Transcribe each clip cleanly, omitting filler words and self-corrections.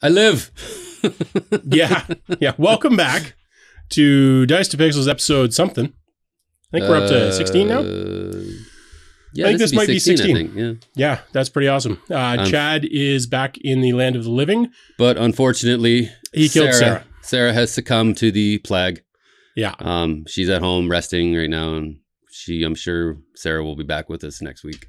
I live. Yeah. Welcome back to Dice to Pixels episode something. I think we're up to 16 now. Yeah, I think this might be 16. I think. Yeah, that's pretty awesome. Chad is back in the land of the living. But unfortunately, he killed Sarah. Sarah has succumbed to the plague. Yeah. She's at home resting right now, and I'm sure Sarah will be back with us next week.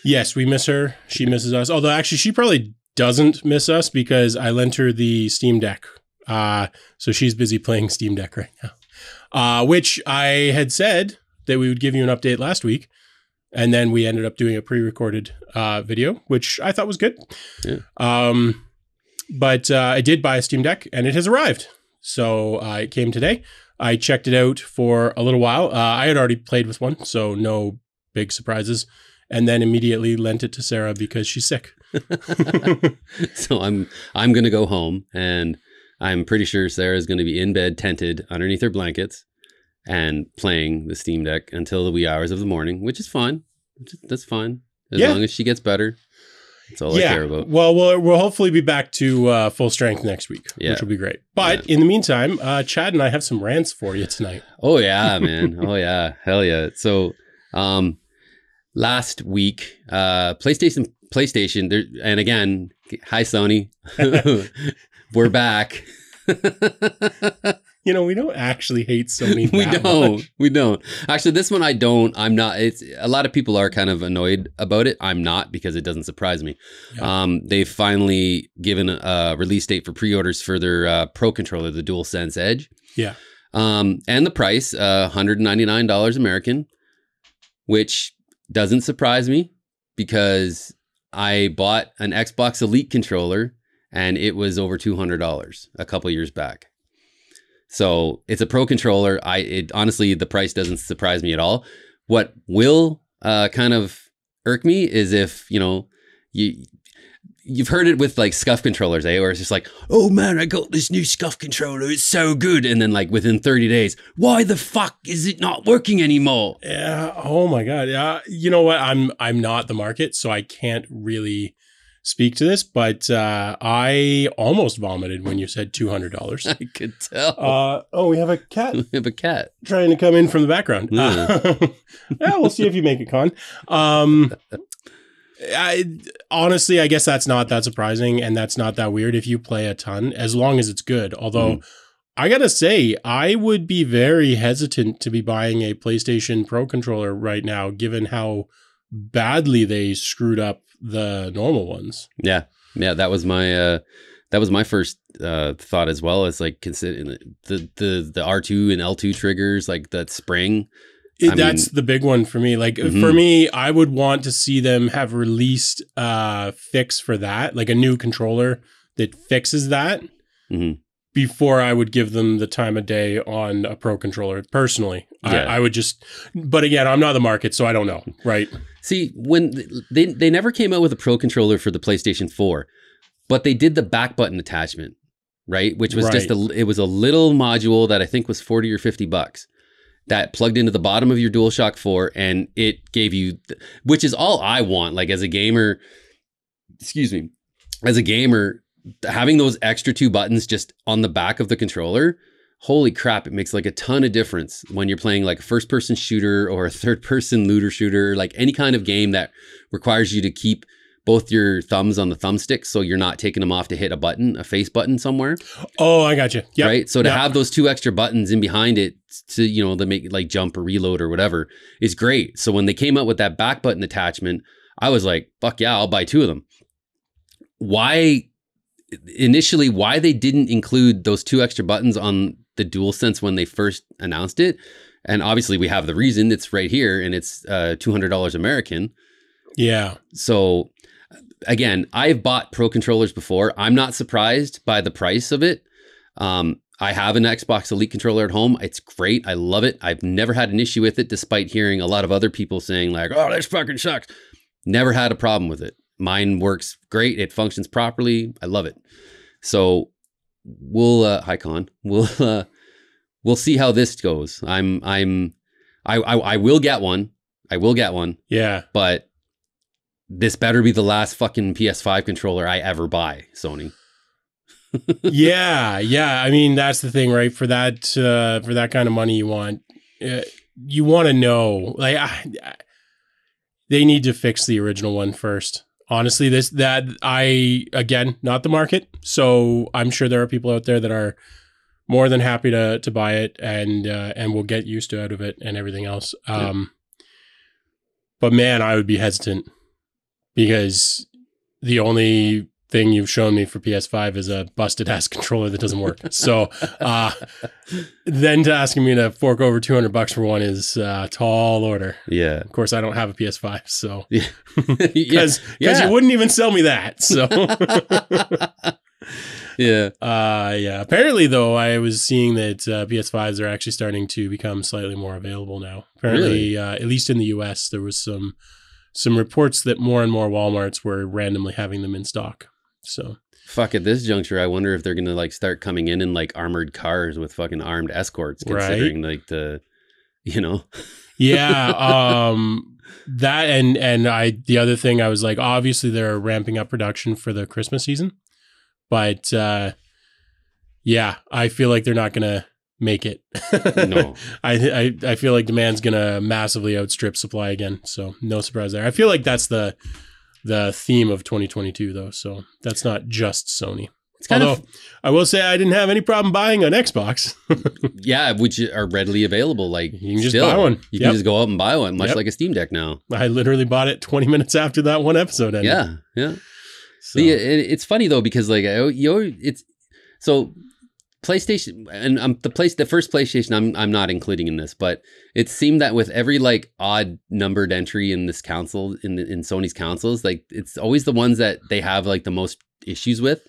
Yes, we miss her. She misses us. Although actually she probably doesn't miss us because I lent her the Steam Deck. So she's busy playing Steam Deck right now. Which I had said that we would give you an update last week. And then we ended up doing a pre-recorded video, which I thought was good. Yeah. But I did buy a Steam Deck and it has arrived. So it came today. I checked it out for a little while. I had already played with one, so no big surprises. And then immediately lent it to Sarah because she's sick. So I'm going to go home, and I'm pretty sure Sarah's going to be in bed, tented underneath her blankets and playing the Steam Deck until the wee hours of the morning, which is fine. That's fine. As long as she gets better. That's all I care about. Well, we'll hopefully be back to full strength next week, which will be great. But in the meantime, Chad and I have some rants for you tonight. Oh, yeah, man. Oh, yeah. Hell yeah. So last week, PlayStation there, and again, hi, Sony. We're back. You know, we don't actually hate Sony. We don't. Actually, this one I don't. I'm not. It's a lot of people are kind of annoyed about it. I'm not, because it doesn't surprise me. Yeah. They've finally given a release date for pre-orders for their Pro controller, the DualSense Edge. Yeah. And the price, $199 American, which doesn't surprise me because I bought an Xbox Elite controller and it was over $200 a couple years back. So it's a Pro controller. Honestly, the price doesn't surprise me at all. What will kind of irk me is if, you've heard it with like SCUF controllers, where it's just like, oh man, I got this new SCUF controller. It's so good. And then like within 30 days, why the fuck is it not working anymore? Yeah. Oh my God. Yeah. You know what? I'm not the market, so I can't really speak to this, but I almost vomited when you said $200. I could tell. We have a cat. We have a cat trying to come in from the background. Yeah, we'll see if you make it, Con. Honestly, I guess that's not that surprising, and that's not that weird if you play a ton, as long as it's good. Although, I gotta say, I would be very hesitant to be buying a PlayStation Pro controller right now, given how badly they screwed up the normal ones. Yeah, that was my first thought as well. As like considering the R2 and L2 triggers, like that spring. That's the big one for me. Like for me, I would want to see them have released a fix for that, like a new controller that fixes that before I would give them the time of day on a Pro controller. Personally, I would just. But again, I'm not the market, so I don't know. Right. See, when they never came out with a Pro controller for the PlayStation 4, but they did the back button attachment, right? Which was it was a little module that I think was $40 or $50 that plugged into the bottom of your DualShock 4, and it gave you, which is all I want. Like as a gamer, having those extra two buttons just on the back of the controller. Holy crap, it makes like a ton of difference when you're playing like a first-person shooter or a third-person looter shooter, like any kind of game that requires you to keep both your thumbs on the thumbstick so you're not taking them off to hit a face button somewhere. Oh, I got you. Yep. Right? So to have those two extra buttons in behind it to, to make it like jump or reload or whatever is great. So when they came out with that back button attachment, I was like, fuck yeah, I'll buy two of them. Why they didn't include those two extra buttons on the DualSense when they first announced it, and obviously we have the reason. It's right here, and it's $200 American. Yeah. So again, I've bought Pro controllers before. I'm not surprised by the price of it. I have an Xbox Elite controller at home. It's great. I love it. I've never had an issue with it, despite hearing a lot of other people saying like, "Oh, this fucking sucks." Never had a problem with it. Mine works great. It functions properly. I love it. So we'll hi Con. We'll see how this goes. I will get one. I will get one. Yeah. But this better be the last fucking PS5 controller I ever buy, Sony. Yeah. I mean, that's the thing, right? For that kind of money, you want to know, like, they need to fix the original one first. Honestly, again, not the market. So I'm sure there are people out there that are more than happy to buy it and will get used to out of it and everything else. But man, I would be hesitant because the only thing you've shown me for PS5 is a busted ass controller that doesn't work. So then to asking me to fork over $200 for one is a tall order. Yeah. Of course, I don't have a PS5, so Yeah. because you wouldn't even sell me that. So Yeah. Apparently, though, I was seeing that PS5s are actually starting to become slightly more available now. Apparently, Really? At least in the US, there was some reports that more and more Walmarts were randomly having them in stock. So fuck, at this juncture, I wonder if they're gonna like start coming in like armored cars with fucking armed escorts, considering like the, you know. Yeah. That and the other thing I was like, obviously they're ramping up production for the Christmas season, but yeah, I feel like they're not gonna make it. No. I feel like demand's gonna massively outstrip supply again. So no surprise there. I feel like that's the theme of 2022 though. So that's not just Sony. Although I will say I didn't have any problem buying an Xbox. Yeah, which are readily available. Like you can just buy one. You can just go out and buy one, much like a Steam Deck now. I literally bought it 20 minutes after that one episode ended. Yeah. So. It's funny though, because like it's so PlayStation and the first PlayStation I'm not including in this, but it seemed that with every like odd numbered entry in this console in Sony's consoles, like it's always the ones that they have like the most issues with.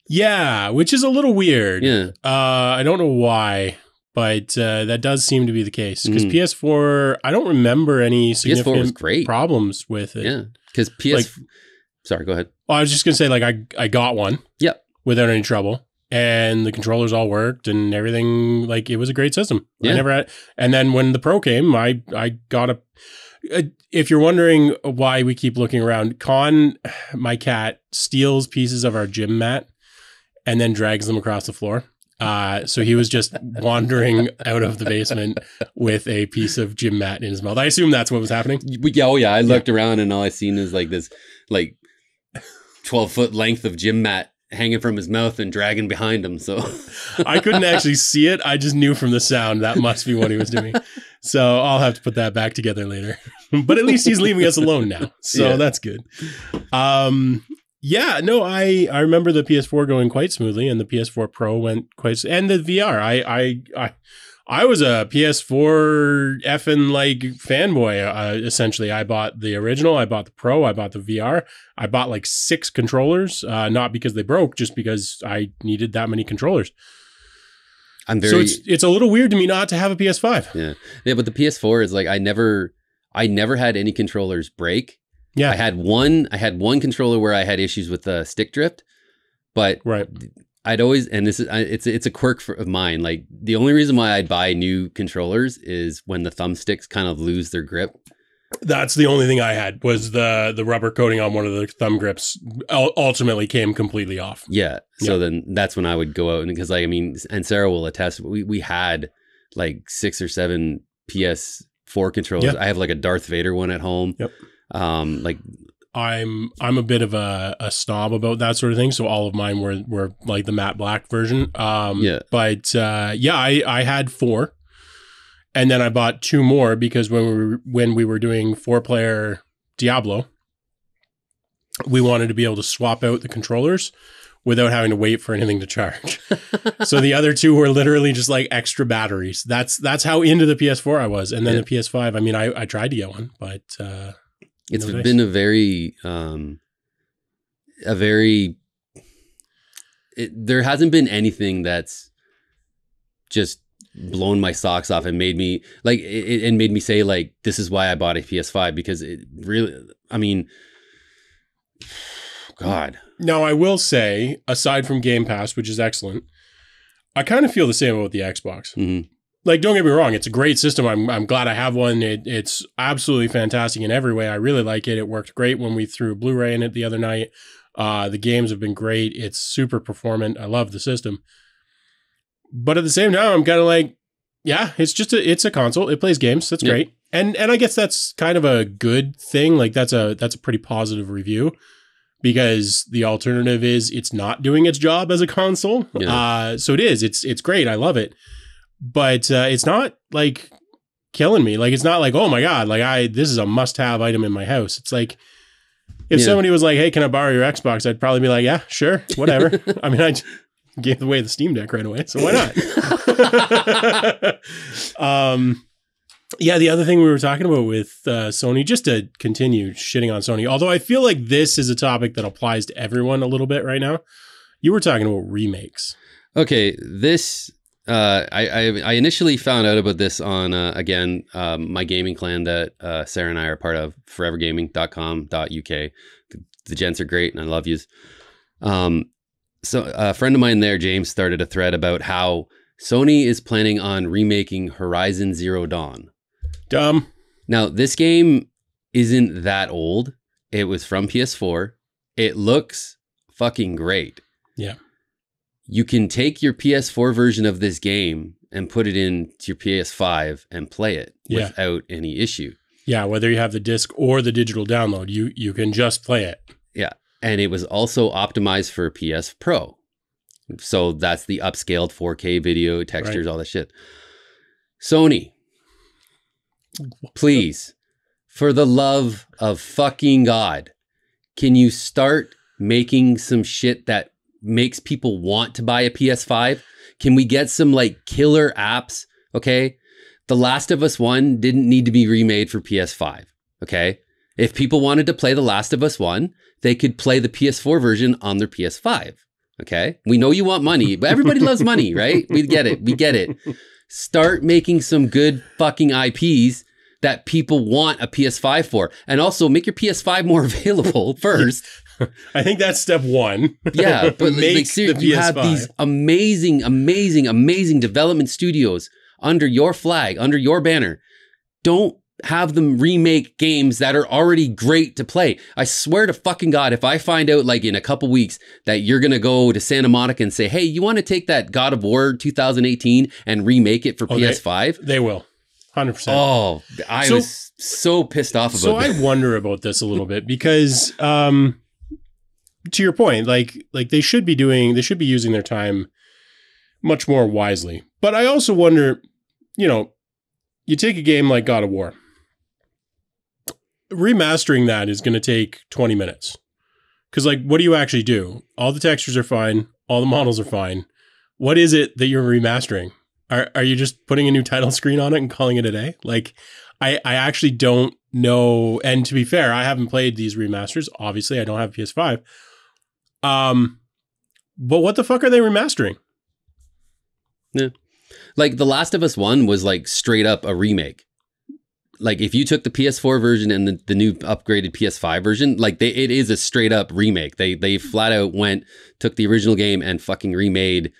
Yeah, which is a little weird. Yeah. I don't know why, but that does seem to be the case because PS4, I don't remember any significant problems with it. Yeah, because sorry, go ahead. Well, I was just gonna say, like, I got one. Yep. Without any trouble. And the controllers all worked and everything. Like, it was a great system. Yeah. I never had. And then when the Pro came, I got if you're wondering why we keep looking around, my cat, steals pieces of our gym mat and then drags them across the floor. So he was just wandering out of the basement with a piece of gym mat in his mouth. I assume that's what was happening. Yeah, I looked around and all I seen is like this, like 12-foot length of gym mat hanging from his mouth and dragging behind him. So I couldn't actually see it. I just knew from the sound that must be what he was doing. So I'll have to put that back together later. But at least he's leaving us alone now. So that's good. Yeah, no, I remember the PS4 going quite smoothly and the PS4 Pro went and the VR. I was a PS4 effing like fanboy. Essentially, I bought the original, I bought the Pro, I bought the VR. I bought like 6 controllers, not because they broke, just because I needed that many controllers. So it's a little weird to me not to have a PS5. Yeah, but the PS4 is like I never had any controllers break. Yeah, I had one controller where I had issues with the stick drift, but I'd always, and this is it's a quirk of mine. Like the only reason why I'd buy new controllers is when the thumbsticks kind of lose their grip. That's the only thing I had was the rubber coating on one of the thumb grips ultimately came completely off. Yeah. So then that's when I would go out, and because like, I mean, and Sarah will attest, we had like 6 or 7 PS4 controllers. Yep. I have like a Darth Vader one at home. Yep. Like I'm a bit of a snob about that sort of thing. So all of mine were like the matte black version. But I had 4. And then I bought 2 more because when we were doing 4-player Diablo, we wanted to be able to swap out the controllers without having to wait for anything to charge. So the other 2 were literally just like extra batteries. That's how into the PS4 I was. And then the PS5, I mean, I tried to get one, but it's been a very there hasn't been anything that's just blown my socks off and made me like and made me say like this is why I bought a PS5, because it really, I mean, God. Now I will say, aside from Game Pass, which is excellent, I kind of feel the same about the Xbox. Mm-hmm. Like, don't get me wrong, it's a great system. I'm glad I have one. It's absolutely fantastic in every way. I really like it. It worked great when we threw a Blu-ray in it the other night. The games have been great. It's super performant. I love the system. But at the same time, I'm kind of like, yeah, it's a console. It plays games. That's great. And I guess that's kind of a good thing. Like that's a pretty positive review, because the alternative is it's not doing its job as a console. Yeah. So it is. It's great. I love it. But it's not like killing me. Like it's not like, oh my God, like this is a must-have item in my house. It's like if somebody was like, hey, can I borrow your Xbox? I'd probably be like, yeah, sure, whatever. I mean, I gave away the Steam Deck right away, so why not? Yeah, the other thing we were talking about with Sony, just to continue shitting on Sony, although I feel like this is a topic that applies to everyone a little bit right now. You were talking about remakes. Okay, this I initially found out about this on again my gaming clan that Sarah and I are part of, forevergaming.com.uk. The gents are great, and I love yous. So a friend of mine there, James, started a thread about how Sony is planning on remaking Horizon Zero Dawn. Dumb. Now, this game isn't that old. It was from PS4. It looks fucking great. Yeah. You can take your PS4 version of this game and put it into your PS5 and play it without any issue. Yeah, whether you have the disc or the digital download, you can just play it. Yeah. And it was also optimized for PS Pro. So that's the upscaled 4K video, textures, all that shit. Sony, please, for the love of fucking God, can you start making some shit that makes people want to buy a PS5? Can we get some like killer apps? Okay. The Last of Us 1 didn't need to be remade for PS5. Okay. If people wanted to play The Last of Us 1, they could play the PS4 version on their PS5. Okay. We know you want money, but everybody loves money, right? We get it. We get it. Start making some good fucking IPs that people want a PS5 for. And also make your PS5 more available first. I think that's step one. Yeah, but like, you have these amazing, amazing, amazing development studios under your flag, under your banner. Don't have them remake games that are already great to play. I swear to fucking God, if I find out like in a couple weeks that you're going to go to Santa Monica and say, hey, you want to take that God of War 2018 and remake it for PS5? They will. 100%. Oh, I was so pissed off about that. So I wonder about this a little bit because, to your point, like they should be using their time much more wisely. But I also wonder, you take a game like God of War, remastering that is going to take 20 minutes. Because like, what do you actually do? All the textures are fine. All the models are fine. What is it that you're remastering? Are you just putting a new title screen on it and calling it a day? Like, I actually don't know. And to be fair, I haven't played these remasters. Obviously, I don't have PS5. But what the fuck are they remastering? Yeah. Like The Last of Us 1 was like straight up a remake. Like if you took the PS4 version and the new upgraded PS5 version, like it is a straight up remake. They flat out took the original game and fucking remade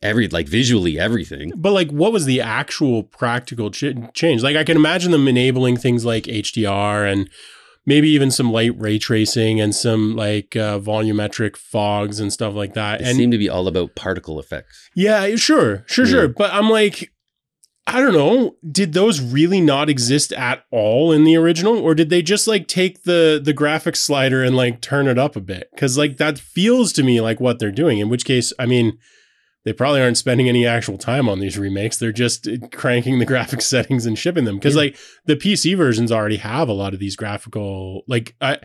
visually everything. But like, what was the actual practical change? Like I can imagine them enabling things like HDR and maybe even some light ray tracing and some like volumetric fogs and stuff like that. It seemed to be all about particle effects. Yeah, sure. But I'm like, I don't know. Did those really not exist at all in the original? Or did they just like take the graphics slider and like turn it up a bit? Because like that feels to me like what they're doing. In which case, I mean, they probably aren't spending any actual time on these remakes. They're just cranking the graphics settings and shipping them. Because like the PC versions already have a lot of these graphical, like I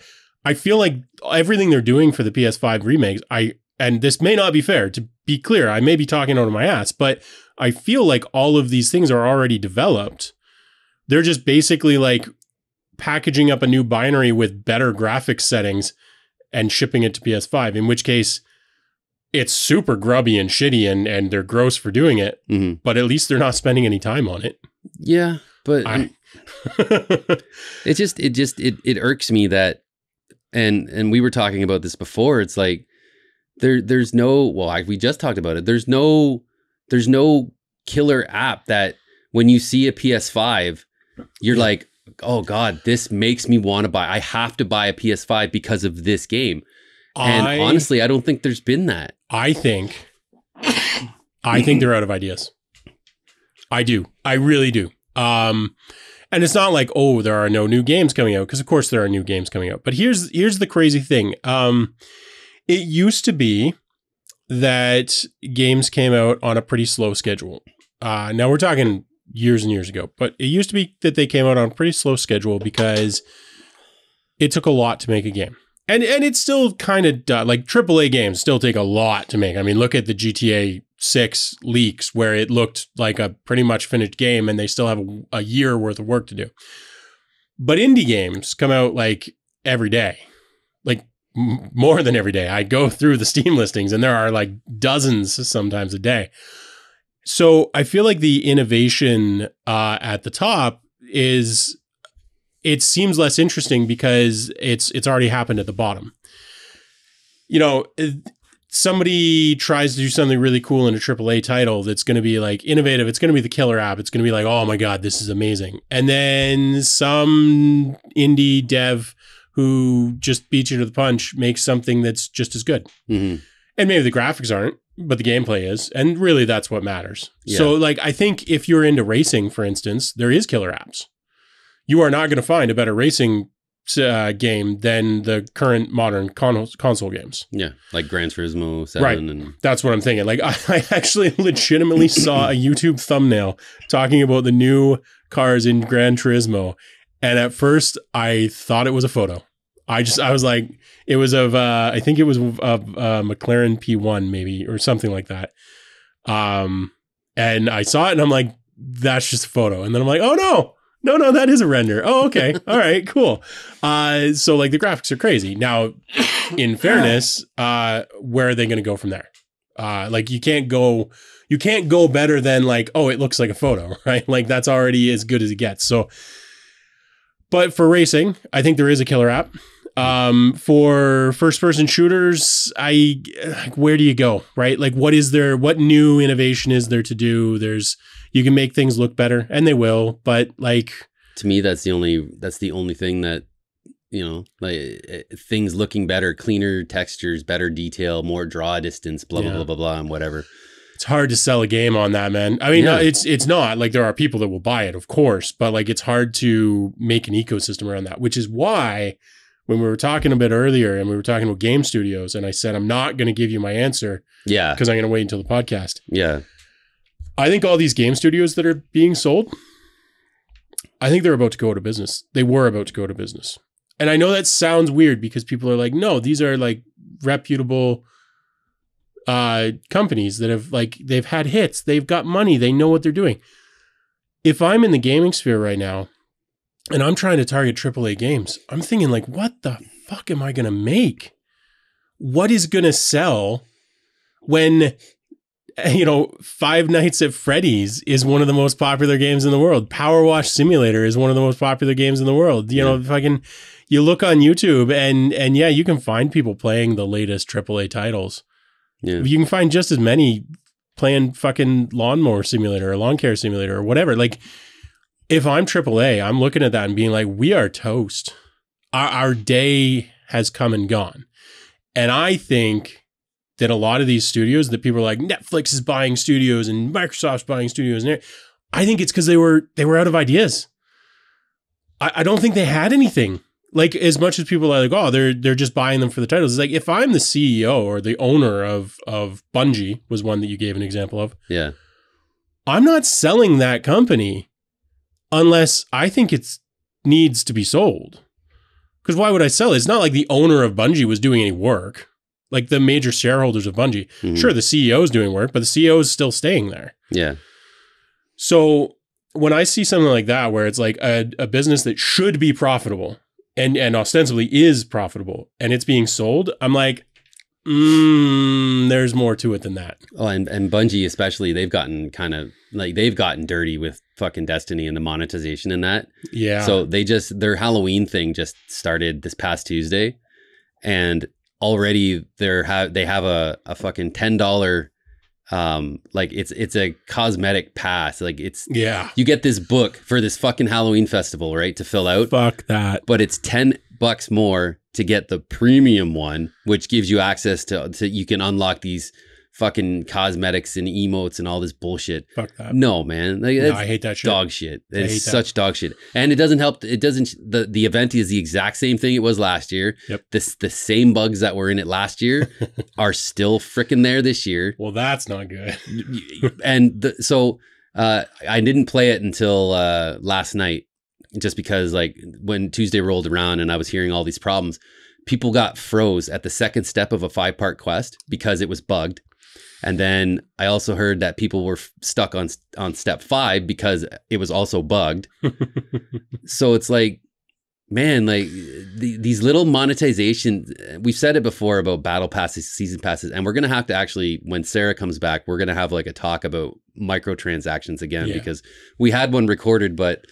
feel like everything they're doing for the PS5 remakes, and this may not be fair, to be clear, I may be talking out of my ass, but I feel like all of these things are already developed. They're just basically like packaging up a new binary with better graphics settings and shipping it to PS5, in which case it's super grubby and shitty and they're gross for doing it, but at least they're not spending any time on it. Yeah, but it irks me that, and we were talking about this before. It's like there's no, we just talked about it. There's no killer app that when you see a PS5, you're like, oh God, this makes me want to buy. I have to buy a PS5 because of this game. And honestly, I don't think there's been that. I think they're out of ideas. I do. I really do. And it's not like, oh, there are no new games coming out, because of course there are new games coming out. But here's the crazy thing. It used to be that games came out on a pretty slow schedule. Now we're talking years and years ago, but it used to be that they came out on a pretty slow schedule because it took a lot to make a game. And it's still kind of like AAA games still take a lot to make. I mean, look at the GTA 6 leaks where it looked like a pretty much finished game and they still have a year worth of work to do. But indie games come out like every day, like more than every day. I go through the Steam listings and there are like dozens sometimes a day. So I feel like the innovation at the top is, it seems less interesting because it's already happened at the bottom. You know, somebody tries to do something really cool in a AAA title that's going to be like innovative. It's going to be the killer app. It's going to be like, oh my God, this is amazing. And then some indie dev who just beats you to the punch makes something that's just as good. Mm-hmm. And maybe the graphics aren't, but the gameplay is. And really that's what matters. Yeah. So like, I think if you're into racing, for instance, there is killer apps. You are not going to find a better racing game than the current modern console games. Yeah, like Gran Turismo 7. Right. And that's what I'm thinking. Like, I actually legitimately saw a YouTube thumbnail talking about the new cars in Gran Turismo. And at first, I thought it was a photo. I was like, it was of, I think it was of McLaren P1 maybe, or something like that. And I saw it and I'm like, that's just a photo. And then I'm like, oh no, that is a render. Oh, okay. All right, cool. So like the graphics are crazy. Now, in fairness, where are they going to go from there? Like you can't go better than like, oh, it looks like a photo, right? Like that's already as good as it gets. So, but for racing, I think there is a killer app. For first person shooters, where do you go, right? Like what new innovation is there to do? You can make things look better and they will, but like, to me, that's the only thing that, you know, like things looking better, cleaner textures, better detail, more draw distance, blah, blah, blah, blah, blah, and whatever. It's hard to sell a game on that, man. I mean, it's not like there are people that will buy it, of course, but like it's hard to make an ecosystem around that, which is why when we were talking a bit earlier and we were talking about game studios and I said, I'm not going to give you my answer. Yeah. Because I'm going to wait until the podcast. Yeah. I think all these game studios that are being sold, I think they're about to go out of business. They were about to go out of business. And I know that sounds weird because people are like, no, these are like reputable companies that have like, they've had hits. They've got money. They know what they're doing. If I'm in the gaming sphere right now and I'm trying to target AAA games, I'm thinking like, what the fuck am I going to make? What is going to sell when, you know, Five Nights at Freddy's is one of the most popular games in the world. Power Wash Simulator is one of the most popular games in the world. You know, you look on YouTube and yeah, you can find people playing the latest AAA titles. Yeah. You can find just as many playing fucking Lawnmower Simulator or Lawn Care Simulator or whatever. Like, if I'm AAA, I'm looking at that and being like, we are toast. Our day has come and gone. And I think that a lot of these studios that people are like, Netflix is buying studios and Microsoft's buying studios, and I think it's because they were out of ideas. I don't think they had anything. Like, as much as people are like, oh, they're just buying them for the titles. It's like, if I'm the CEO or the owner of Bungie, was one that you gave an example of. Yeah. I'm not selling that company unless I think it needs to be sold. Because why would I sell it? It's not like the owner of Bungie was doing any work. Like the major shareholders of Bungie. Mm-hmm. Sure, the CEO is doing work, but the CEO is still staying there. Yeah. So when I see something like that, where it's like a business that should be profitable and ostensibly is profitable and it's being sold, I'm like, there's more to it than that. Oh, and Bungie especially, they've gotten dirty with fucking Destiny and the monetization in that. Yeah. So their Halloween thing just started this past Tuesday, and already they have a fucking $10 like it's a cosmetic pass. Like you get this book for this fucking Halloween festival, right, to fill out. Fuck that. But it's $10 $100 more to get the premium one, which gives you access to you can unlock these fucking cosmetics and emotes and all this bullshit. Fuck that. No, man. Like, No, I hate that shit. Dog shit. It's such dog shit. And it doesn't help. It doesn't, the event is the exact same thing it was last year. Yep. The same bugs that were in it last year are still freaking there this year. Well, that's not good. And so I didn't play it until last night, just because like when Tuesday rolled around and I was hearing all these problems, people got froze at the second step of a 5-part quest because it was bugged. And then I also heard that people were stuck on step 5 because it was also bugged. So it's like, man, like these little monetization, we've said it before about battle passes, season passes, and we're going to have to actually, when Sarah comes back, we're going to have like a talk about microtransactions again, because we had one recorded, but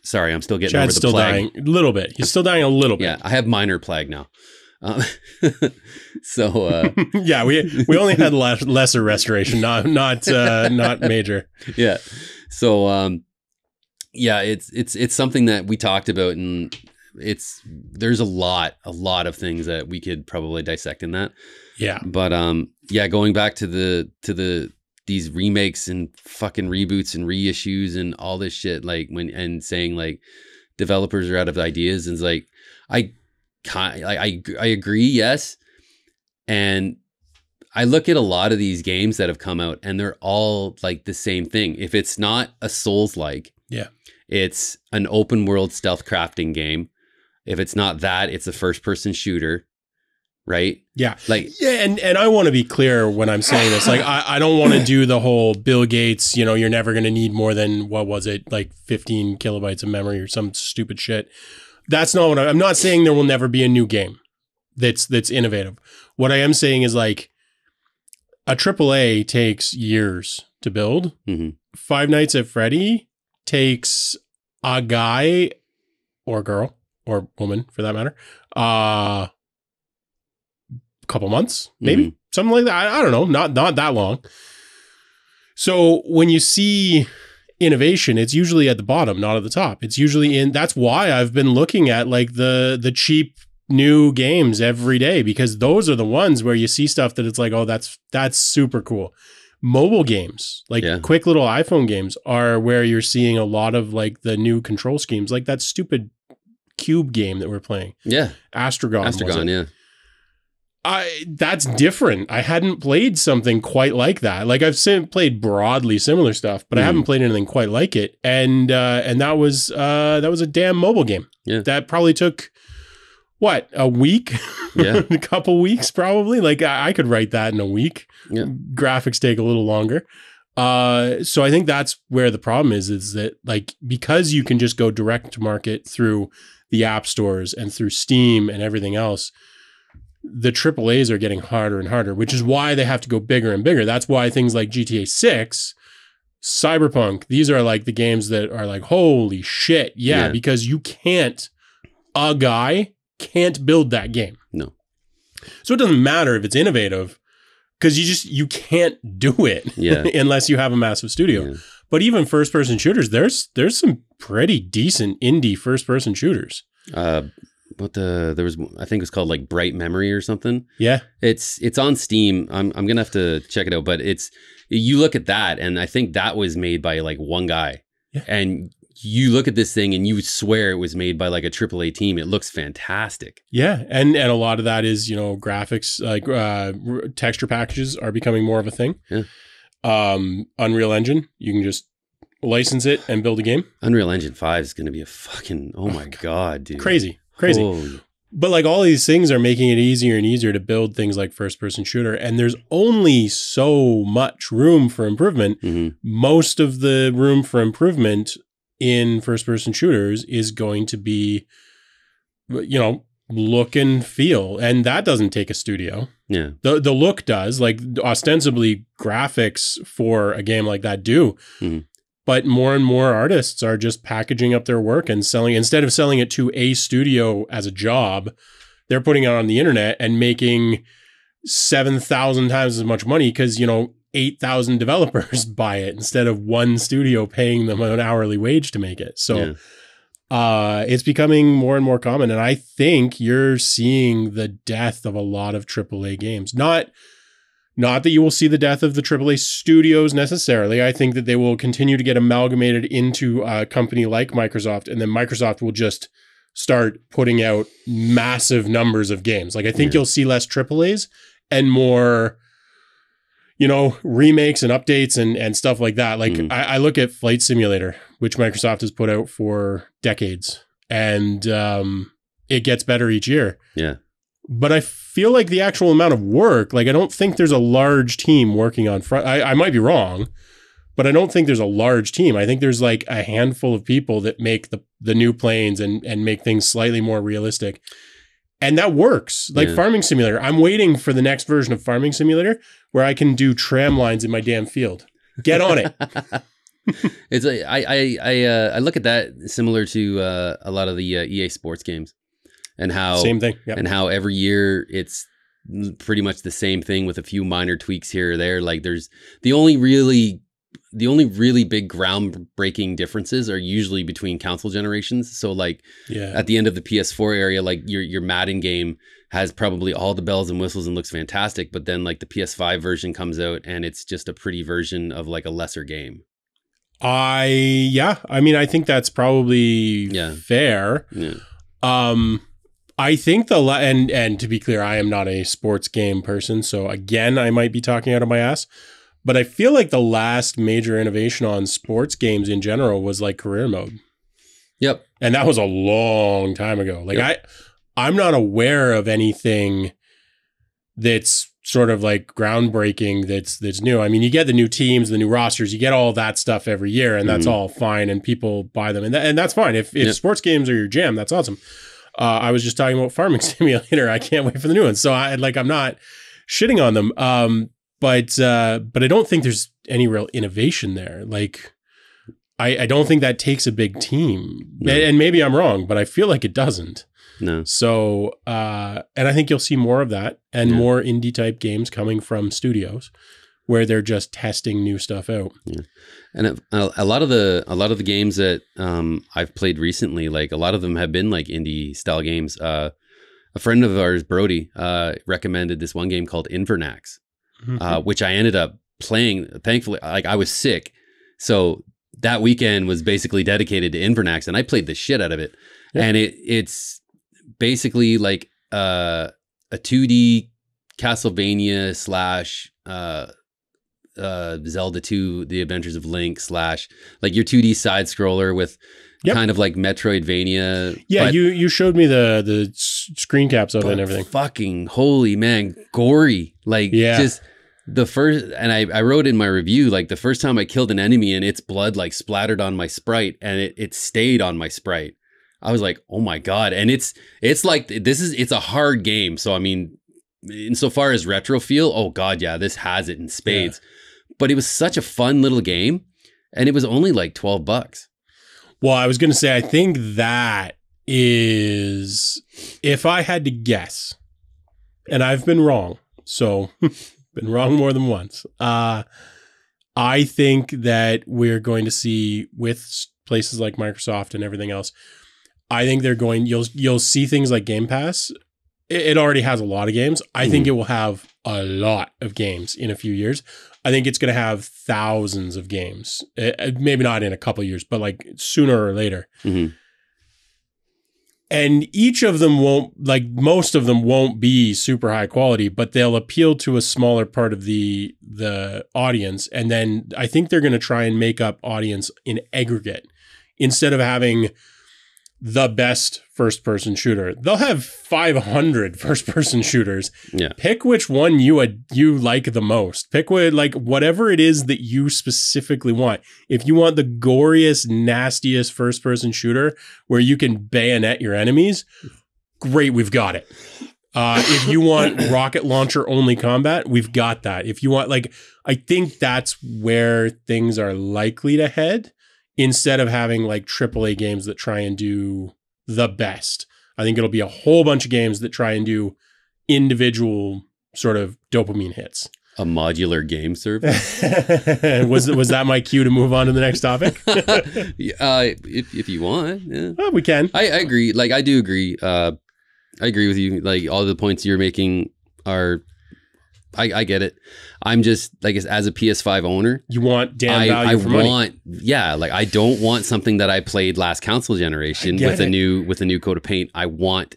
sorry, I'm still getting Chad's over the plague. Dying a little bit. He's still dying a little bit. Yeah, I have minor plague now. So yeah, we only had lesser restoration, not major. Yeah. So yeah, it's something that we talked about, and there's a lot of things that we could probably dissect in that. Yeah. But yeah, going back to these remakes and fucking reboots and reissues and all this shit, like and saying like developers are out of ideas, and it's like I agree, yes. And I look at a lot of these games that have come out, and they're all like the same thing. If it's not a Souls-like, yeah, it's an open world stealth crafting game. If it's not that, it's a first person shooter, right? Yeah. Like, yeah. And I want to be clear when I'm saying this, like, I don't want to do the whole Bill Gates, you're never going to need more than, what was it? Like 15 kilobytes of memory or some stupid shit. That's not what I'm not saying. There will never be a new game that's innovative. What I am saying is, like, a AAA takes years to build. mm-hmm. Five Nights at Freddy takes a guy or girl or woman, for that matter, a couple months, maybe, mm-hmm. something like that. I don't know, not that long. So when you see innovation, it's usually at the bottom, not at the top. It's usually that's why I've been looking at like the cheap new games every day, because those are the ones where you see stuff that it's like, oh, that's super cool. Mobile games, like quick little iPhone games, are where you're seeing a lot of like the new control schemes, like that stupid cube game that we're playing. Yeah. Astragon, yeah. That's different. I hadn't played something quite like that. Like I've played broadly similar stuff, but I haven't played anything quite like it. And that was a damn mobile game. Yeah. That probably took a week? Yeah. A couple weeks probably. Like I could write that in a week. Yeah. Graphics take a little longer. So I think that's where the problem is that, like, because you can just go direct to market through the app stores and through Steam and everything else, the AAAs are getting harder and harder, which is why they have to go bigger and bigger. That's why things like GTA 6, Cyberpunk, these are like the games that are like, holy shit. Yeah. Because a guy can't build that game. No. So it doesn't matter if it's innovative, because you can't do it unless you have a massive studio. Yeah. But even first person shooters, there's some pretty decent indie first person shooters. I think it was called like Bright Memory or something. Yeah. It's on Steam. I'm going to have to check it out, but you look at that, and I think that was made by like one guy. Yeah. And you look at this thing and you would swear it was made by like a AAA team. It looks fantastic. Yeah. And a lot of that is, graphics, like texture packages are becoming more of a thing. Yeah. Unreal Engine, you can just license it and build a game. Unreal Engine 5 is going to be a fucking, oh my God, dude. Crazy. Holy. But like all these things are making it easier and easier to build things like first person shooter. And there's only so much room for improvement. Mm-hmm. Most of the room for improvement in first person shooters is going to be, look and feel. And that doesn't take a studio. Yeah. The look does, like ostensibly graphics for a game like that do. Mm-hmm. But more and more artists are just packaging up their work and selling, instead of selling it to a studio as a job, they're putting it on the internet and making 7,000 times as much money because, 8,000 developers buy it instead of one studio paying them an hourly wage to make it. So It's becoming more and more common. And I think you're seeing the death of a lot of AAA games. Not that you will see the death of the AAA studios necessarily. I think that they will continue to get amalgamated into a company like Microsoft, and then Microsoft will just start putting out massive numbers of games. Like, I think you'll see less AAAs and more, remakes and updates and stuff like that. Like, I look at Flight Simulator, which Microsoft has put out for decades, and it gets better each year. Yeah. But I feel like the actual amount of work, like, I don't think there's a large team working on front. I might be wrong, but I don't think there's a large team. I think there's like a handful of people that make the new planes and make things slightly more realistic. And that works. Like Farming Simulator. I'm waiting for the next version of Farming Simulator where I can do tram lines in my damn field. Get on it. It's I look at that similar to a lot of the EA Sports games, and how same thing. Yep. And how every year it's pretty much the same thing with a few minor tweaks here or there. Like, there's the only really big groundbreaking differences are usually between console generations. So like at the end of the PS4 area, like your Madden game has probably all the bells and whistles and looks fantastic, but then like the PS5 version comes out and it's just a pretty version of like a lesser game. I mean, I think that's probably fair. Yeah. I think and to be clear, I am not a sports game person, so again, I might be talking out of my ass. But I feel like the last major innovation on sports games in general was like career mode. Yep. And that was a long time ago. Like I'm not aware of anything that's sort of like groundbreaking that's new. I mean, you get the new teams, the new rosters, you get all that stuff every year, and that's all fine, and people buy them. And that's fine. If sports games are your jam, that's awesome. I was just talking about Farming Simulator. I can't wait for the new one. So I'm not shitting on them. But I don't think there's any real innovation there. Like, I don't think that takes a big team. No. And maybe I'm wrong, but I feel like it doesn't. No. So, and I think you'll see more of that and more indie type games coming from studios where they're just testing new stuff out. Yeah. And a lot of the games that I've played recently, like a lot of them have been like indie style games. A friend of ours, Brody, recommended this one game called Invernax. Which I ended up playing. Thankfully, like, I was sick, so that weekend was basically dedicated to Invernax, and I played the shit out of it. Yeah. And it's basically like a 2D Castlevania / Zelda 2: The Adventures of Link / like your 2D side scroller with kind of like Metroidvania. Yeah, you showed me the screen caps of it and everything. Fucking holy man, gory. Like, just the first, and I wrote in my review, like, the first time I killed an enemy and its blood like splattered on my sprite and it stayed on my sprite, I was like, oh my God. And it's like, it's a hard game. So, I mean, insofar as retro feel, oh God, yeah, this has it in spades. Yeah. But it was such a fun little game, and it was only like $12. Well, I was going to say, I think that is, if I had to guess, and I've been wrong, so been wrong more than once. I think that we're going to see, with places like Microsoft and everything else, I think you'll see things like Game Pass. It already has a lot of games. I think it will have a lot of games in a few years. I think it's going to have thousands of games. Maybe not in a couple of years, but like sooner or later. Mm-hmm. And each of them most of them won't be super high quality, but they'll appeal to a smaller part of the audience. And then I think they're going to try and make up audience in aggregate. Instead of having the best first-person shooter, they'll have 500 first-person shooters. Yeah. Pick which one you like the most. Pick whatever it is that you specifically want. If you want the goriest, nastiest first-person shooter where you can bayonet your enemies, great, we've got it. If you want rocket launcher only combat, we've got that. If you want, I think that's where things are likely to head. Instead of having like AAA games that try and do the best, I think it'll be a whole bunch of games that try and do individual sort of dopamine hits. A modular game server. Was that my cue to move on to the next topic? If you want, yeah. Well, we can. I agree. Like, I do agree. I agree with you. Like, all the points you're making are, I get it. I'm just like, as a PS5 owner, you want damn value for money. Yeah, like, I don't want something that I played last console generation with a new coat of paint. I want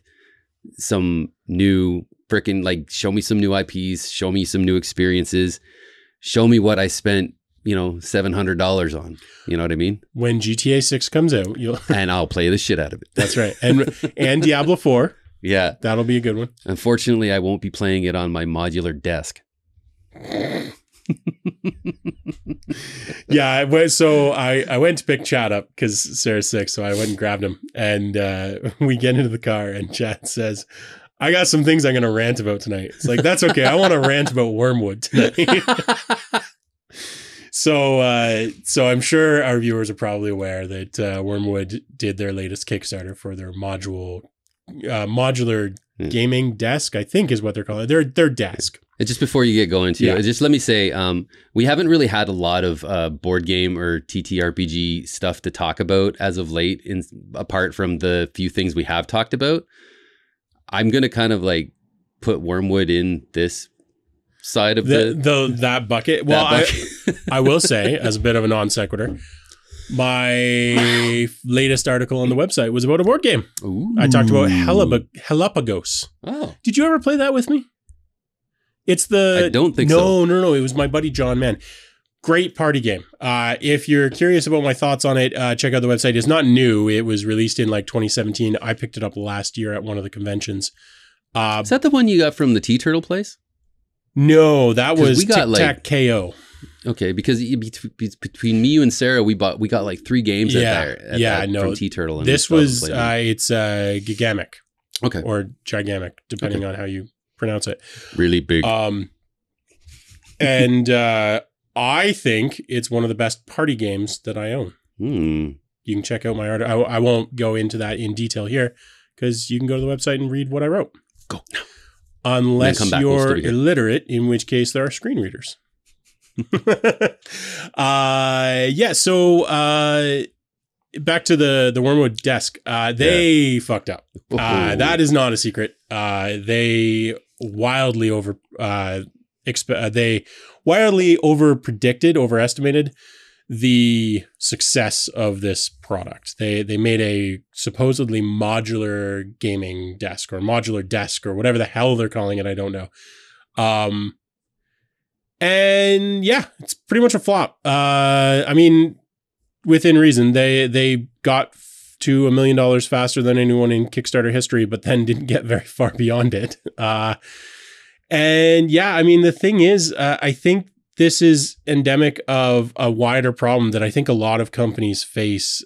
some new freaking, like, show me some new IPs, show me some new experiences, show me what I spent, $700 on. You know what I mean? When GTA 6 comes out, and I'll play the shit out of it. That's right. And Diablo 4. Yeah. That'll be a good one. Unfortunately, I won't be playing it on my modular desk. Yeah, I went to pick Chad up because Sarah's sick, so I went and grabbed him. And we get into the car, and Chad says, I got some things I'm going to rant about tonight. It's like, that's okay. I want to rant about Wyrmwood tonight. So I'm sure our viewers are probably aware that Wyrmwood did their latest Kickstarter for their modular gaming desk, I think is what they're calling it. Their desk. And just before you get going too, just let me say, we haven't really had a lot of board game or TTRPG stuff to talk about as of late, apart from the few things we have talked about. I'm going to kind of like put Wyrmwood in this side of that bucket. Well, that bucket. I will say, as a bit of a non sequitur, my latest article on the website was about a board game. Ooh. I talked about Helapagos. Oh. Did you ever play that with me? I don't think so. No. It was my buddy John Mann. Great party game. If you're curious about my thoughts on it, check out the website. It's not new. It was released in like 2017. I picked it up last year at one of the conventions. Is that the one you got from the Tea Turtle place? No, that was Tic Tac KO. Okay, because between me, you, and Sarah, we got like 3 games from Tea Turtle. And this was it's Gigamic. Okay. Or Gigamic, depending on how you pronounce it. Really big. And I think it's one of the best party games that I own. You can check out my article. I won't go into that in detail here because you can go to the website and read what I wrote. Go. Unless you're illiterate, in which case there are screen readers. So back to the Wyrmwood desk. They fucked up. That is not a secret. They wildly overestimated the success of this product. They made a supposedly modular gaming desk or modular desk or whatever the hell they're calling it. I don't know. And yeah, it's pretty much a flop. I mean, within reason, they got to $1 million faster than anyone in Kickstarter history, but then didn't get very far beyond it. And yeah, I mean, the thing is, I think this is endemic of a wider problem that I think a lot of companies face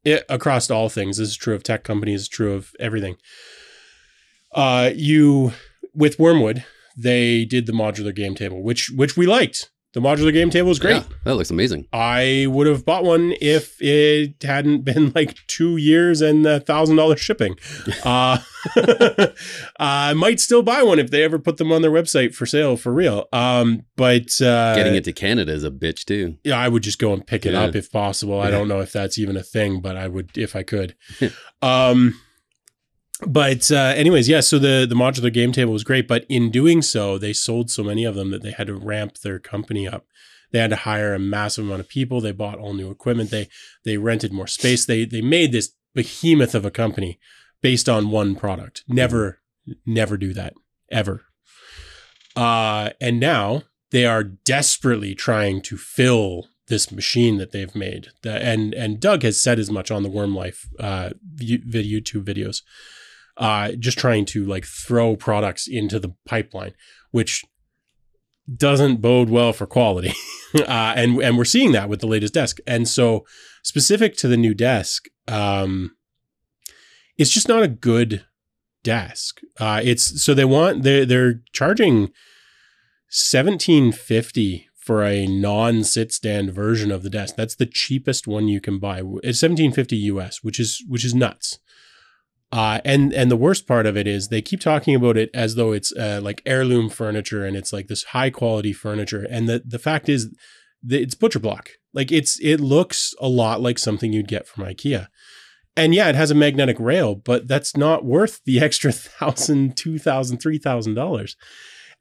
across all things. This is true of tech companies, it's true of everything. With Wyrmwood, they did the modular game table, which we liked. The modular game table is great. Yeah, that looks amazing. I would have bought one if it hadn't been like 2 years and $1,000 shipping. I might still buy one if they ever put them on their website for sale for real. But getting it to Canada is a bitch too. Yeah, I would just go and pick it up if possible. I don't know if that's even a thing, but I would if I could. But anyways, yeah, so the modular game table was great, but in doing so, they sold so many of them that they had to ramp their company up. They had to hire a massive amount of people. They bought all new equipment. They rented more space. They made this behemoth of a company based on one product. Never do that, ever. And now they are desperately trying to fill this machine that they've made. And Doug has said as much on the Worm Life YouTube videos. Just trying to like throw products into the pipeline, which doesn't bode well for quality. And we're seeing that with the latest desk. And so specific to the new desk, it's just not a good desk. They're charging $1,750 for a non-sit stand version of the desk. That's the cheapest one you can buy. It's $1,750 US, which is nuts. And the worst part of it is they keep talking about it as though it's like heirloom furniture and it's like this high quality furniture. And the fact is that it's butcher block. Like it looks a lot like something you'd get from IKEA. And yeah, it has a magnetic rail, but that's not worth the extra $1,000, $2,000, $3,000.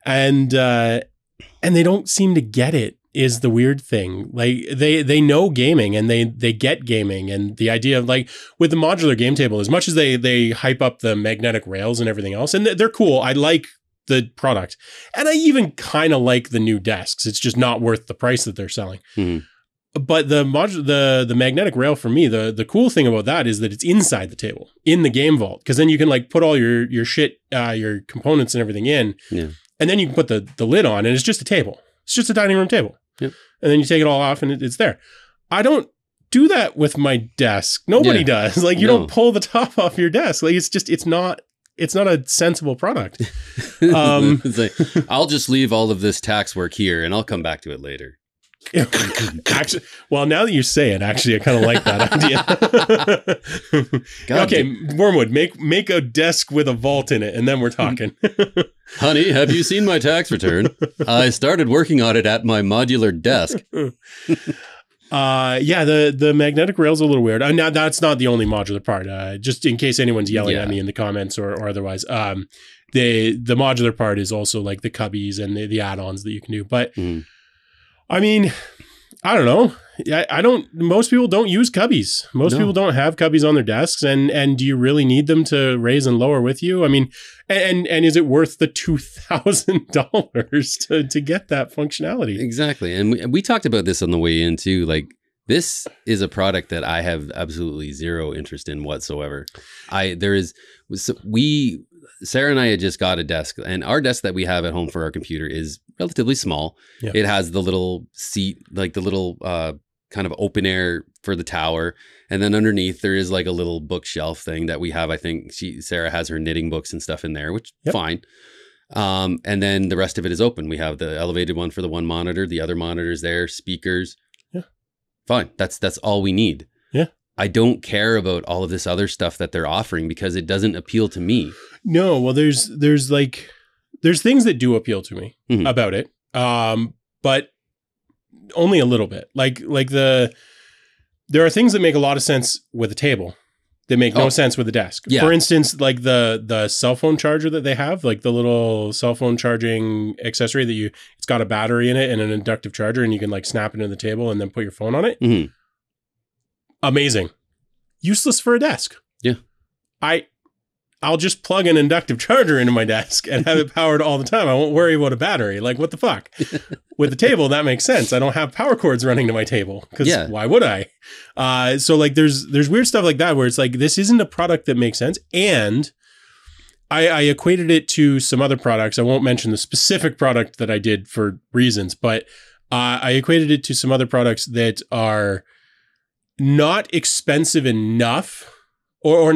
And they don't seem to get it is the weird thing. Like they know gaming and they get gaming, and the idea of like with the modular game table, as much as they hype up the magnetic rails and everything else, and they're cool. I like the product, and I even kind of like the new desks. It's just not worth the price that they're selling. Mm-hmm. But the magnetic rail for me, the cool thing about that is that it's inside the table in the game vault, because then you can like put all your shit, your components and everything in, and then you can put the lid on, and it's just a table. It's just a dining room table. Yep. And then you take it all off and it's there. I don't do that with my desk. Nobody does. Like you don't pull the top off your desk. Like it's not a sensible product. It's like, I'll just leave all of this tax work here and I'll come back to it later. Actually, well, now that you say it, actually, I kind of like that idea. Okay, Wyrmwood, make a desk with a vault in it, and then we're talking. Honey, have you seen my tax return? I started working on it at my modular desk. Yeah, the magnetic rail's a little weird. Now that's not the only modular part. Just in case anyone's yelling at me in the comments or otherwise, the modular part is also like the cubbies and the add-ons that you can do, but. I mean, I don't know. Most people don't use cubbies. Most people don't have cubbies on their desks. And do you really need them to raise and lower with you? I mean, and is it worth the $2,000 to get that functionality? Exactly. And we talked about this on the way in too. Like, this is a product that I have absolutely zero interest in whatsoever. Sarah and I had just got a desk, and our desk that we have at home for our computer is relatively small. Yeah. It has the little seat, like the little kind of open air for the tower. And then underneath there is like a little bookshelf thing that we have. I think Sarah has her knitting books and stuff in there, which fine. And then the rest of it is open. We have the elevated one for the one monitor, the other monitors there, speakers. Yeah. Fine. That's all we need. Yeah. I don't care about all of this other stuff that they're offering because it doesn't appeal to me. No, well, there's things that do appeal to me about it, but only a little bit. Like there are things that make a lot of sense with a table that make no sense with a desk. Yeah. For instance, like the cell phone charger that they have, like the little cell phone charging accessory that it's got a battery in it and an inductive charger, and you can like snap it into the table and then put your phone on it. Mm-hmm. Amazing. Useless for a desk. Yeah. I'll just plug an inductive charger into my desk and have it powered all the time. I won't worry about a battery. Like, what the fuck? With the table, that makes sense. I don't have power cords running to my table because why would I? So like there's weird stuff like that where it's like, this isn't a product that makes sense. And I equated it to some other products. I won't mention the specific product that I did for reasons, but I equated it to some other products that are not expensive enough or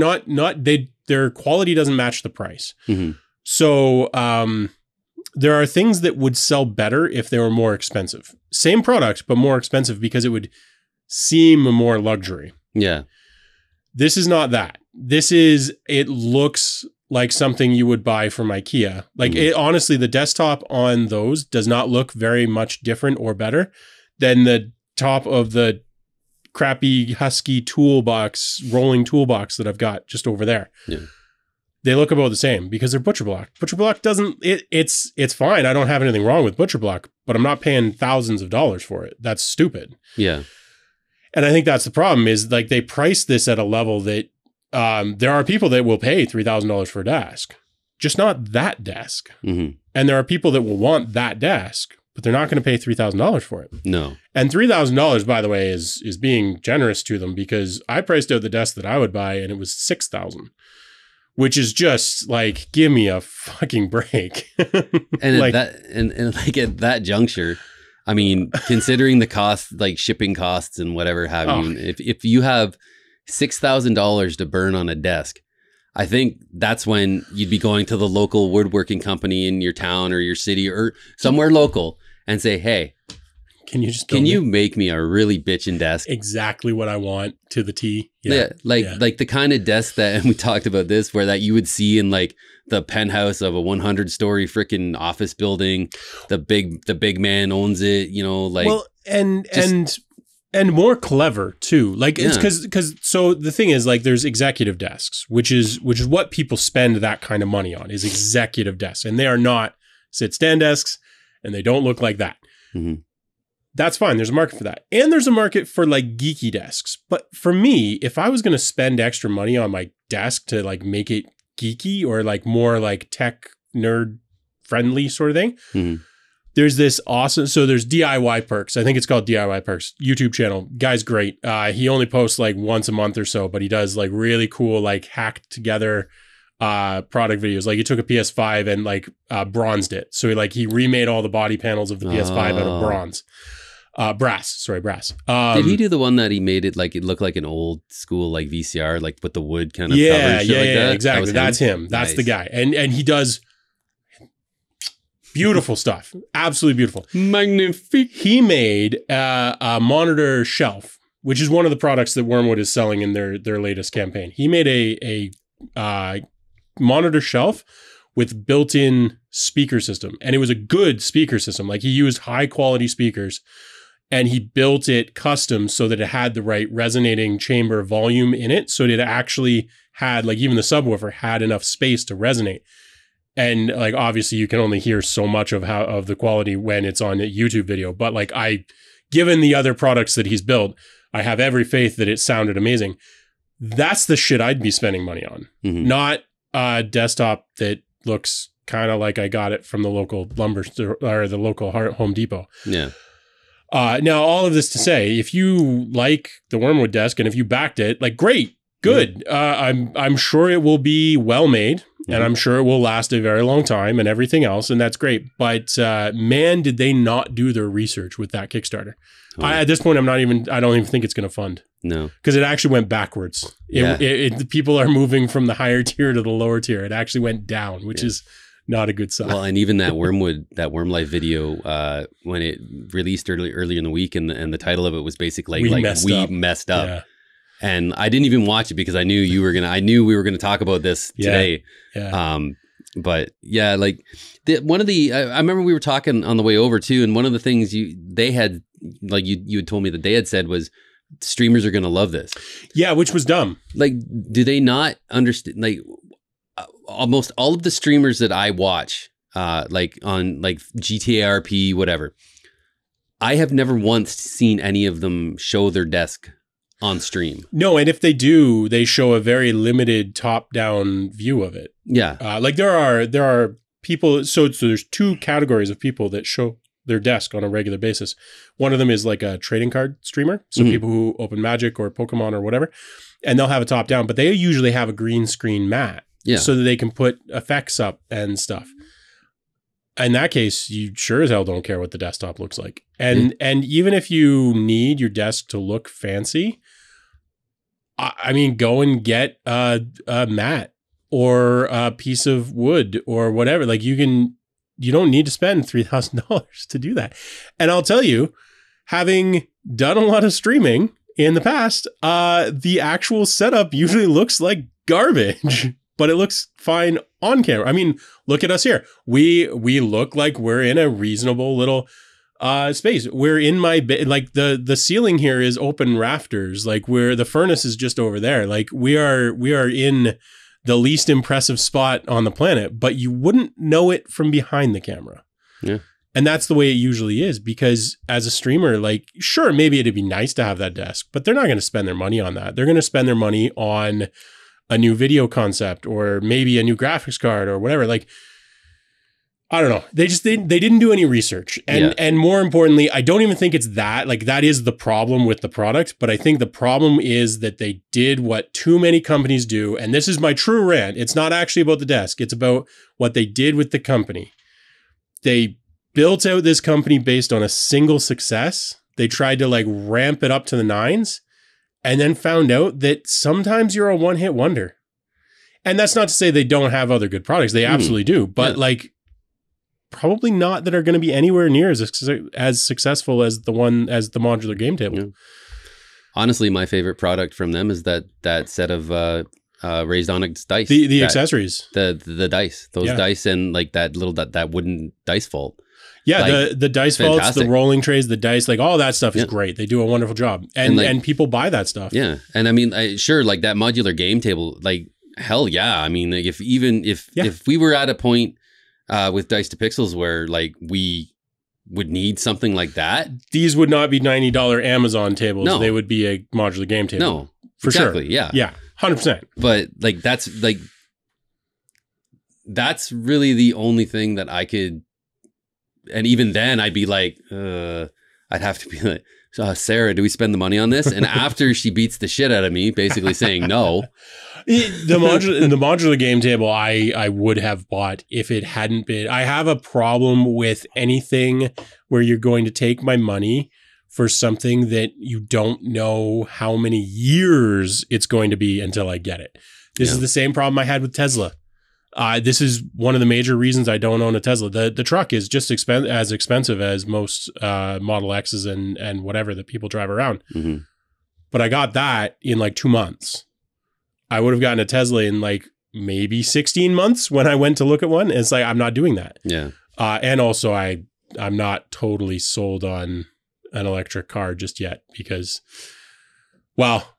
their quality doesn't match the price. Mm-hmm. So there are things that would sell better if they were more expensive. Same product, but more expensive because it would seem more luxury. Yeah. This is not that. It looks like something you would buy from IKEA. Like honestly, the desktop on those does not look very much different or better than the top of the crappy husky rolling toolbox that I've got just over there. Yeah. They look about the same because they're butcher block. Butcher block it's fine. I don't have anything wrong with butcher block, but I'm not paying thousands of dollars for it. That's stupid. Yeah. And I think that's the problem is like they price this at a level that there are people that will pay $3,000 for a desk, just not that desk. Mm-hmm. And there are people that will want that desk, but they're not going to pay $3,000 for it. No. And $3,000, by the way, is being generous to them because I priced out the desk that I would buy and it was $6,000, which is just like, give me a fucking break. And like, at that juncture, I mean, considering the cost, like shipping costs and whatever have you, if you have $6,000 to burn on a desk, I think that's when you'd be going to the local woodworking company in your town or your city or somewhere local and say, hey, Can you just build Can you make me a really bitchin' desk? exactly what I want to the T? Like the kind of desk that, and we talked about this, where that you would see in like the penthouse of a 100-story freaking office building. The big man owns it, you know, like. Well, and more clever too. Like it's because so the thing is, like, there's executive desks, which is what people spend that kind of money on, is executive desks, and they are not sit-stand desks, and they don't look like that. Mm-hmm. That's fine. There's a market for that. And there's a market for like geeky desks. But for me, if I was going to spend extra money on my desk to like make it geeky or like more like tech nerd friendly sort of thing, Mm-hmm. there's this awesome, so there's DIY Perks. I think it's called DIY Perks. YouTube channel. Guy's great. He only posts like once a month or so, but he does like really cool, like hacked together product videos. Like he took a PS5 and like bronzed it. So he remade all the body panels of the PS5 out of brass. Did he do the one that he made it like it looked like an old school like VCR, like with the wood kind of cover and shit like that? Exactly. That's him. That's the guy. And he does beautiful stuff. Absolutely beautiful. Magnifique. He made a monitor shelf, which is one of the products that Wyrmwood is selling in their latest campaign. He made a monitor shelf with built-in speaker system. And it was a good speaker system. Like he used high quality speakers and he built it custom so that it had the right resonating chamber volume in it. So it actually had, like, even the subwoofer had enough space to resonate. And like, obviously you can only hear so much of the quality when it's on a YouTube video. But like given the other products that he's built, I have every faith that it sounded amazing. That's the shit I'd be spending money on. Mm-hmm. Not a desktop that looks kind of like I got it from the local lumber store or the local Home Depot. Yeah. Now, all of this to say, if you like the Wyrmwood desk and if you backed it, like, great, good. I'm sure it will be well made, and I'm sure it will last a very long time and everything else, and that's great. But man, did they not do their research with that Kickstarter? Oh. At this point, I don't even think it's going to fund. No, because it actually went backwards. The people are moving from the higher tier to the lower tier. It actually went down, which is not a good sign. Well, and even that Worm Life video, when it released earlier in the week, and the title of it was basically we messed up. Yeah. And I didn't even watch it because I knew we were gonna talk about this today. Yeah. But yeah, like I remember we were talking on the way over too, and one of the things you had told me that they had said was streamers are gonna love this. Yeah, which was dumb. Like, do they not understand? Like, almost all of the streamers that I watch, like on like GTA RP, whatever, I have never once seen any of them show their desk on stream. No, and if they do, they show a very limited top-down view of it. Yeah. Like there are people, so there's two categories of people that show their desk on a regular basis. One of them is like a trading card streamer. So people who open Magic or Pokemon or whatever, and they'll have a top down, but they usually have a green screen mat so that they can put effects up and stuff. In that case, you sure as hell don't care what the desktop looks like. And even if you need your desk to look fancy, I mean, go and get a mat or a piece of wood or whatever. Like you don't need to spend $3,000 to do that. And I'll tell you, having done a lot of streaming in the past, the actual setup usually looks like garbage, but it looks fine on camera. I mean, look at us here. We look like we're in a reasonable little space. We're in my like the ceiling here is open rafters. Like the furnace is just over there. Like we are in the least impressive spot on the planet, but you wouldn't know it from behind the camera. Yeah. And that's the way it usually is, because as a streamer, like, sure, maybe it'd be nice to have that desk, but they're not going to spend their money on that. They're going to spend their money on a new video concept or maybe a new graphics card or whatever. Like, I don't know. They didn't do any research. And more importantly, I don't even think it's that. Like, that is the problem with the product. But I think the problem is that they did what too many companies do. And this is my true rant. It's not actually about the desk. It's about what they did with the company. They built out this company based on a single success. They tried to like ramp it up to the nines and then found out that sometimes you're a one-hit wonder. And that's not to say they don't have other good products. They absolutely do. But like, probably not that are going to be anywhere near as successful as the modular game table. Yeah. Honestly, my favorite product from them is that set of raised onyx dice. The accessories. The dice. Those dice and like that wooden dice vault. Yeah, like, the dice vaults, the rolling trays, the dice, like all that stuff is great. They do a wonderful job. And people buy that stuff. Yeah. And I mean, sure, like that modular game table, like hell yeah. I mean, like if we were at a point with Dice to Pixels where like we would need something like that. These would not be $90 Amazon tables. No. They would be a modular game table. No. For exactly, sure. Yeah. Yeah. 100%. But like that's really the only thing that I could. And even then, I'd be like, I'd have to be like, Sarah, do we spend the money on this? And after she beats the shit out of me, basically saying no. The modular game table, I would have bought if it hadn't been. I have a problem with anything where you're going to take my money for something that you don't know how many years it's going to be until I get it. This is the same problem I had with Tesla. This is one of the major reasons I don't own a Tesla. The truck is just as expensive as most Model X's and whatever that people drive around. Mm-hmm. But I got that in like 2 months. I would have gotten a Tesla in like maybe 16 months when I went to look at one. It's like, I'm not doing that. Yeah. And also I'm not totally sold on an electric car just yet because, well,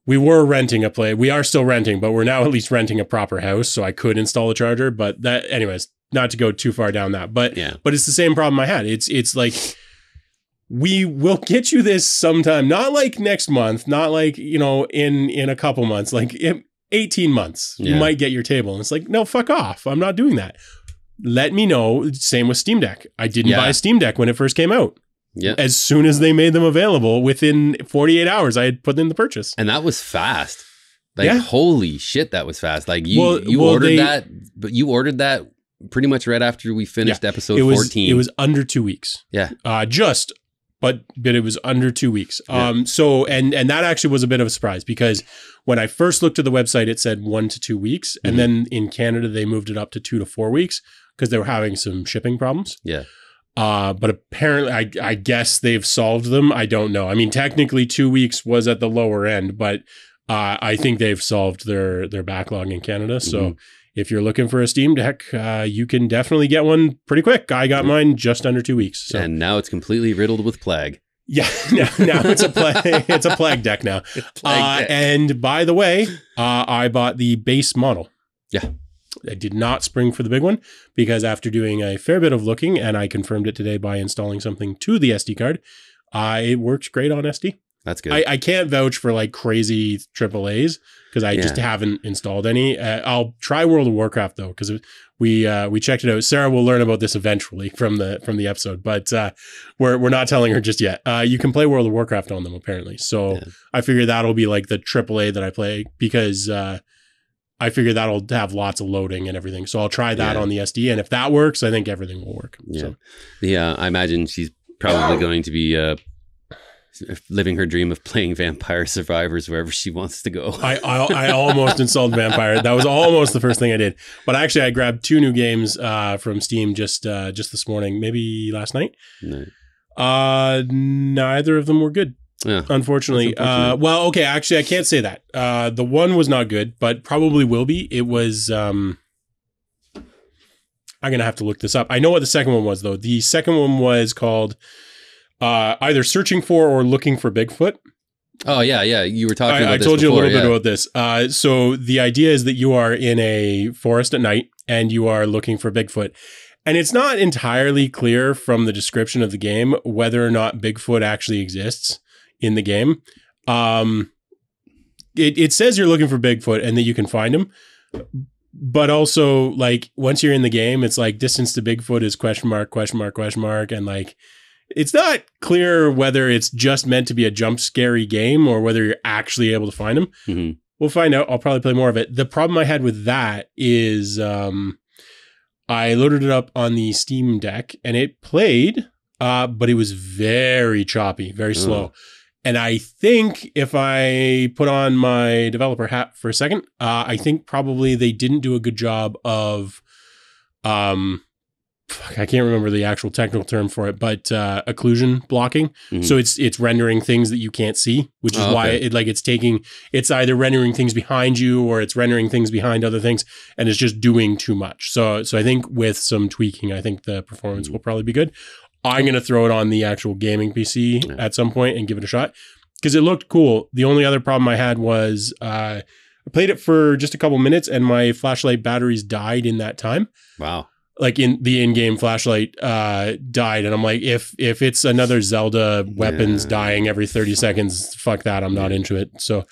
we were renting a place. We are still renting, but we're now at least renting a proper house, so I could install a charger. But that, anyways, not to go too far down that. But it's the same problem I had. It's like we will get you this sometime, not like next month, not like in a couple months, like 18 months. You might get your table, and it's like, no, fuck off. I'm not doing that. Let me know. Same with Steam Deck. I didn't buy a Steam Deck when it first came out. Yeah. As soon as they made them available, within 48 hours, I had put in the purchase. And that was fast. Like, holy shit, that was fast. Like you ordered that, but you ordered that pretty much right after we finished episode 14. It was under 2 weeks. Yeah. But it was under 2 weeks. So, and that actually was a bit of a surprise because when I first looked at the website, it said 1 to 2 weeks. And then in Canada, they moved it up to 2 to 4 weeks because they were having some shipping problems. Yeah. But apparently, I guess they've solved them. I don't know. I mean, technically 2 weeks was at the lower end, but I think they've solved their backlog in Canada. So if you're looking for a Steam Deck, you can definitely get one pretty quick. I got mine just under 2 weeks. So. And now it's completely riddled with plague. Yeah, now it's a plague. It's a plague deck now. Deck. And by the way, I bought the base model. Yeah. I did not spring for the big one because after doing a fair bit of looking, and I confirmed it today by installing something to the SD card, it works great on SD. That's good. I can't vouch for like crazy AAAs because I just haven't installed any. I'll try World of Warcraft though because we checked it out. Sarah will learn about this eventually from the episode, but we're not telling her just yet. You can play World of Warcraft on them apparently, so I figure that'll be like the AAA that I play because. I figure that'll have lots of loading and everything. So I'll try that on the SD. And if that works, I think everything will work. Yeah. So. I imagine she's probably going to be living her dream of playing Vampire Survivors wherever she wants to go. I almost installed Vampire. That was almost the first thing I did. But actually, I grabbed 2 new games from Steam just this morning, maybe last night. No. Neither of them were good. Yeah, unfortunately. Well, okay, actually, I can't say that. The one was not good, but probably will be. It was, I'm going to have to look this up. I know what the second one was, though. The second one was called either Searching for or Looking for Bigfoot. Oh, yeah. You were talking about this I told before, you a little bit about this. So the idea is that you are in a forest at night and you are looking for Bigfoot. And it's not entirely clear from the description of the game whether or not Bigfoot actually exists in the game. It says you're looking for Bigfoot and that you can find him. But also, like, once you're in the game, it's like distance to Bigfoot is ? And like, it's not clear whether it's just meant to be a jump scary game or whether you're actually able to find him. Mm-hmm. We'll find out. I'll probably play more of it. The problem I had with that is I loaded it up on the Steam Deck and it played, but it was very choppy, very slow. And I think if I put on my developer hat for a second, I think probably they didn't do a good job of I can't remember the actual technical term for it, but occlusion blocking. So it's rendering things that you can't see, which is why it's either rendering things behind you or it's rendering things behind other things, and it's just doing too much. So I think with some tweaking, I think the performance will probably be good. I'm going to throw it on the actual gaming PC at some point and give it a shot because it looked cool. The only other problem I had was I played it for just a couple minutes and my flashlight batteries died in that time. Wow. Like in the in-game flashlight died. And I'm like, if it's another Zelda weapons dying every 30 seconds, fuck that. I'm not into it. So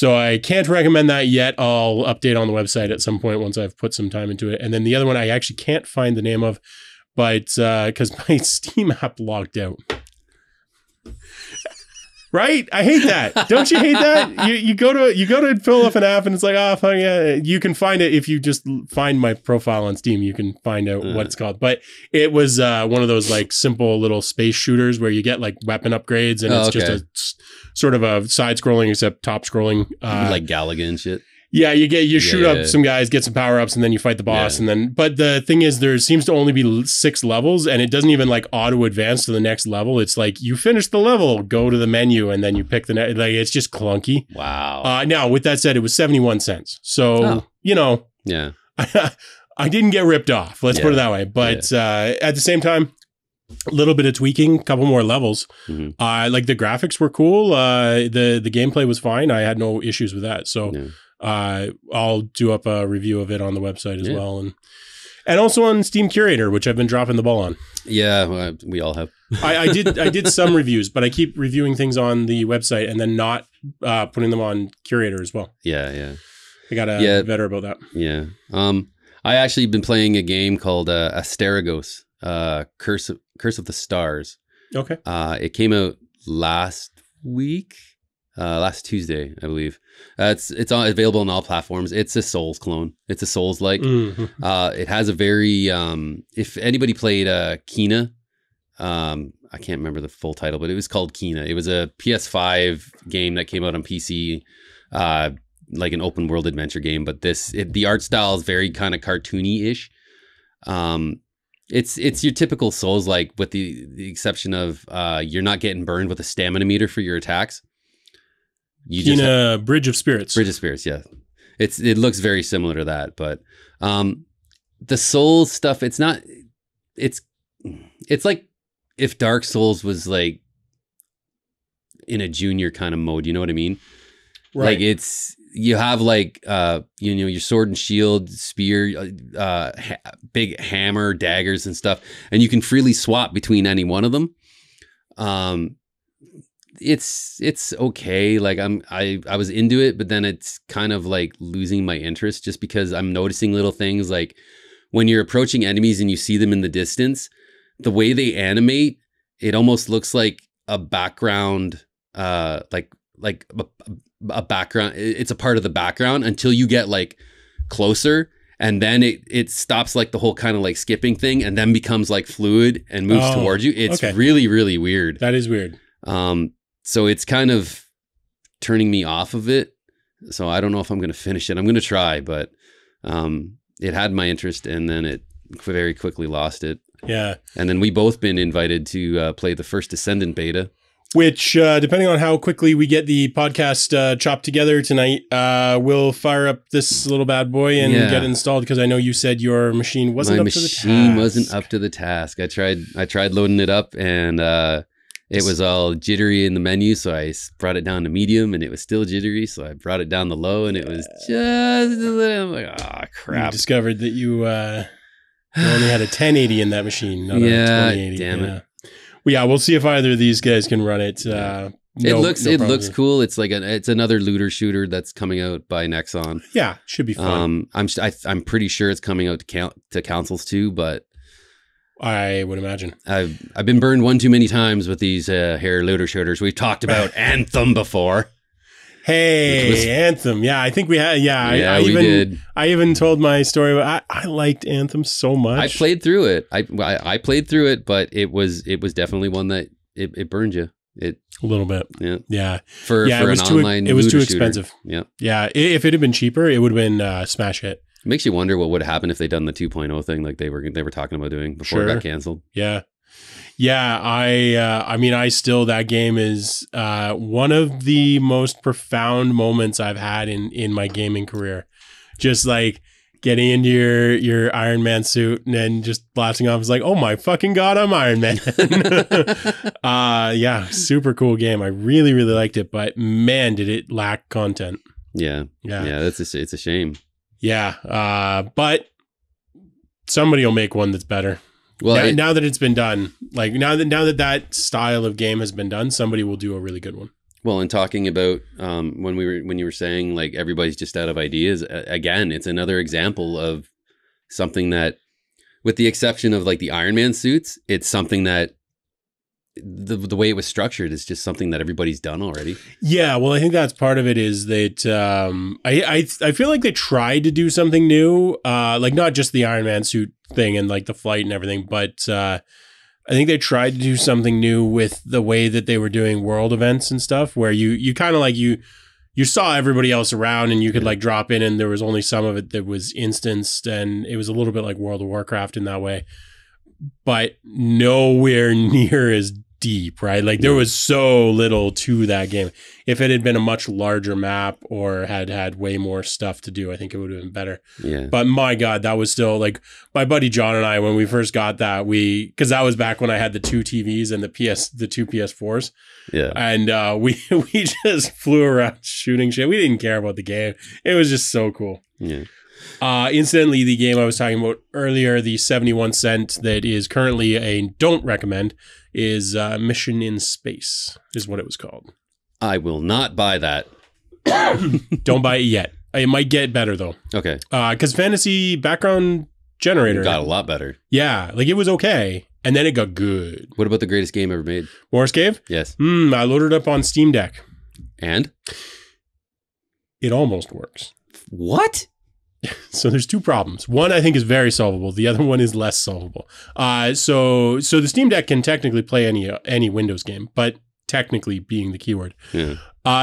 I can't recommend that yet. I'll update on the website at some point once I've put some time into it. And then the other one I actually can't find the name of, but because my Steam app logged out. Right? I hate that. Don't you hate that? You go to fill up an app and it's like, oh, fuck yeah. You can find it if you just find my profile on Steam. You can find out what it's called. But it was one of those like simple little space shooters where you get like weapon upgrades and it's just a sort of a side scrolling except top scrolling. Like Galaga and shit. Yeah, you shoot up some guys, get some power ups, and then you fight the boss. And then, but the thing is, there seems to only be 6 levels, and it doesn't even like auto advance to the next level. It's like you finish the level, go to the menu, and then you pick the next. Like it's just clunky. Wow. Now, with that said, it was 71 cents. So yeah, I didn't get ripped off. Let's put it that way. But at the same time, a little bit of tweaking, a couple more levels. Like the graphics were cool. The gameplay was fine. I had no issues with that. So. I'll do up a review of it on the website as well, and also on Steam Curator, which I've been dropping the ball on. Yeah, well, we all have. I did some reviews, but I keep reviewing things on the website and then not putting them on Curator as well. Yeah. I gotta get better about that. Yeah. I actually been playing a game called Asterigos, Curse of the Stars. Okay. It came out last week. Last Tuesday, I believe. It's available on all platforms. It's a Souls clone. It's a Souls-like. It has a very if anybody played Kena, I can't remember the full title, but it was called Kena. It was a PS5 game that came out on PC, like an open world adventure game. But the art style is very kind of cartoony-ish. It's your typical Souls-like, with the exception of you're not getting burned with a stamina meter for your attacks. Bridge of Spirits. Bridge of Spirits, yeah. It looks very similar to that, but the Souls stuff, it's like if Dark Souls was like in a junior kind of mode, you know what I mean? Right. Like you have like your sword and shield, spear, big hammer, daggers and stuff, and you can freely swap between any one of them. It's okay. Like I was into it, but then it's kind of like losing my interest just because I'm noticing little things like when you're approaching enemies and you see them in the distance, the way they animate, it almost looks like a background, like a background. It's a part of the background until you get like closer, and then it stops like the whole kind of like skipping thing, and then becomes like fluid and moves towards you. It's really, really weird. That is weird. So it's kind of turning me off of it. So I don't know if I'm going to finish it. I'm going to try, but it had my interest, and then it very quickly lost it. Yeah. And then we both been invited to play the first Descendant beta. Which, depending on how quickly we get the podcast chopped together tonight, we'll fire up this little bad boy and get installed, because I know you said your machine wasn't up to the task. My machine wasn't up to the task. I tried loading it up, and it was all jittery in the menu, so I brought it down to medium, and it was still jittery, so I brought it down to low, and it was just a little... I'm like, oh, crap. You discovered that you only had a 1080 in that machine, not a 2080. Damn it. Well, yeah, we'll see if either of these guys can run it. It looks cool. It's like it's another looter shooter that's coming out by Nexon. Yeah, should be fun. I'm pretty sure it's coming out to consoles too, but I would imagine. I've been burned one too many times with these hair looter shooters. We've talked about Anthem before. Hey, Anthem. Yeah, I think we had. Yeah, we did. I even told my story. I liked Anthem so much. I played through it. I played through it, but it was definitely one that it burned you. A little bit. Yeah. For an online it was too shooter. expensive. Yeah. Yeah. If it had been cheaper, it would have been smash hit. It makes you wonder what would happen if they'd done the 2.0 thing like they were talking about doing before it got canceled. Yeah. Yeah, I mean, that game is one of the most profound moments I've had in my gaming career. Just like getting into your Iron Man suit and then just blasting off is like, oh my fucking God, I'm Iron Man. Yeah, super cool game. I really, really liked it, but man, did it lack content. Yeah. It's a shame. Yeah, but somebody will make one that's better. Well, now that it's been done, like now that style of game has been done, somebody will do a really good one. Well, and talking about when you were saying like everybody's just out of ideas, again, it's another example of something that, with the exception of like the Iron Man suits, it's something that the way it was structured is just something that everybody's done already. Yeah, well, I think that's part of it is that I feel like they tried to do something new, like not just the Iron Man suit thing and like the flight and everything, but I think they tried to do something new with the way that they were doing world events and stuff, where you kind of like you saw everybody else around and you could like drop in and there was only some of it that was instanced, and it was a little bit like World of Warcraft in that way, but nowhere near as deep, right? Like there was so little to that game. If it had been a much larger map or had way more stuff to do, I think it would have been better. Yeah. But my God, that was still like my buddy John and I, when we first got that, because that was back when I had the 2 TVs and the 2 PS4s. Yeah. And we just flew around shooting shit. We didn't care about the game. It was just so cool. Yeah. Incidentally, the game I was talking about earlier, the 71 cent that is currently a don't recommend, is Mission in Space, is what it was called. I will not buy that. Don't buy it yet. It might get better though. Okay. Because Fantasy Background Generator got a lot better. Yeah, like it was okay, and then it got good. What about the greatest game ever made? Morris Cave? Yes. I loaded it up on Steam Deck. And? It almost works. What? So there's 2 problems. One I think is very solvable. The other one is less solvable. So the Steam Deck can technically play any Windows game, but technically being the keyword. Yeah.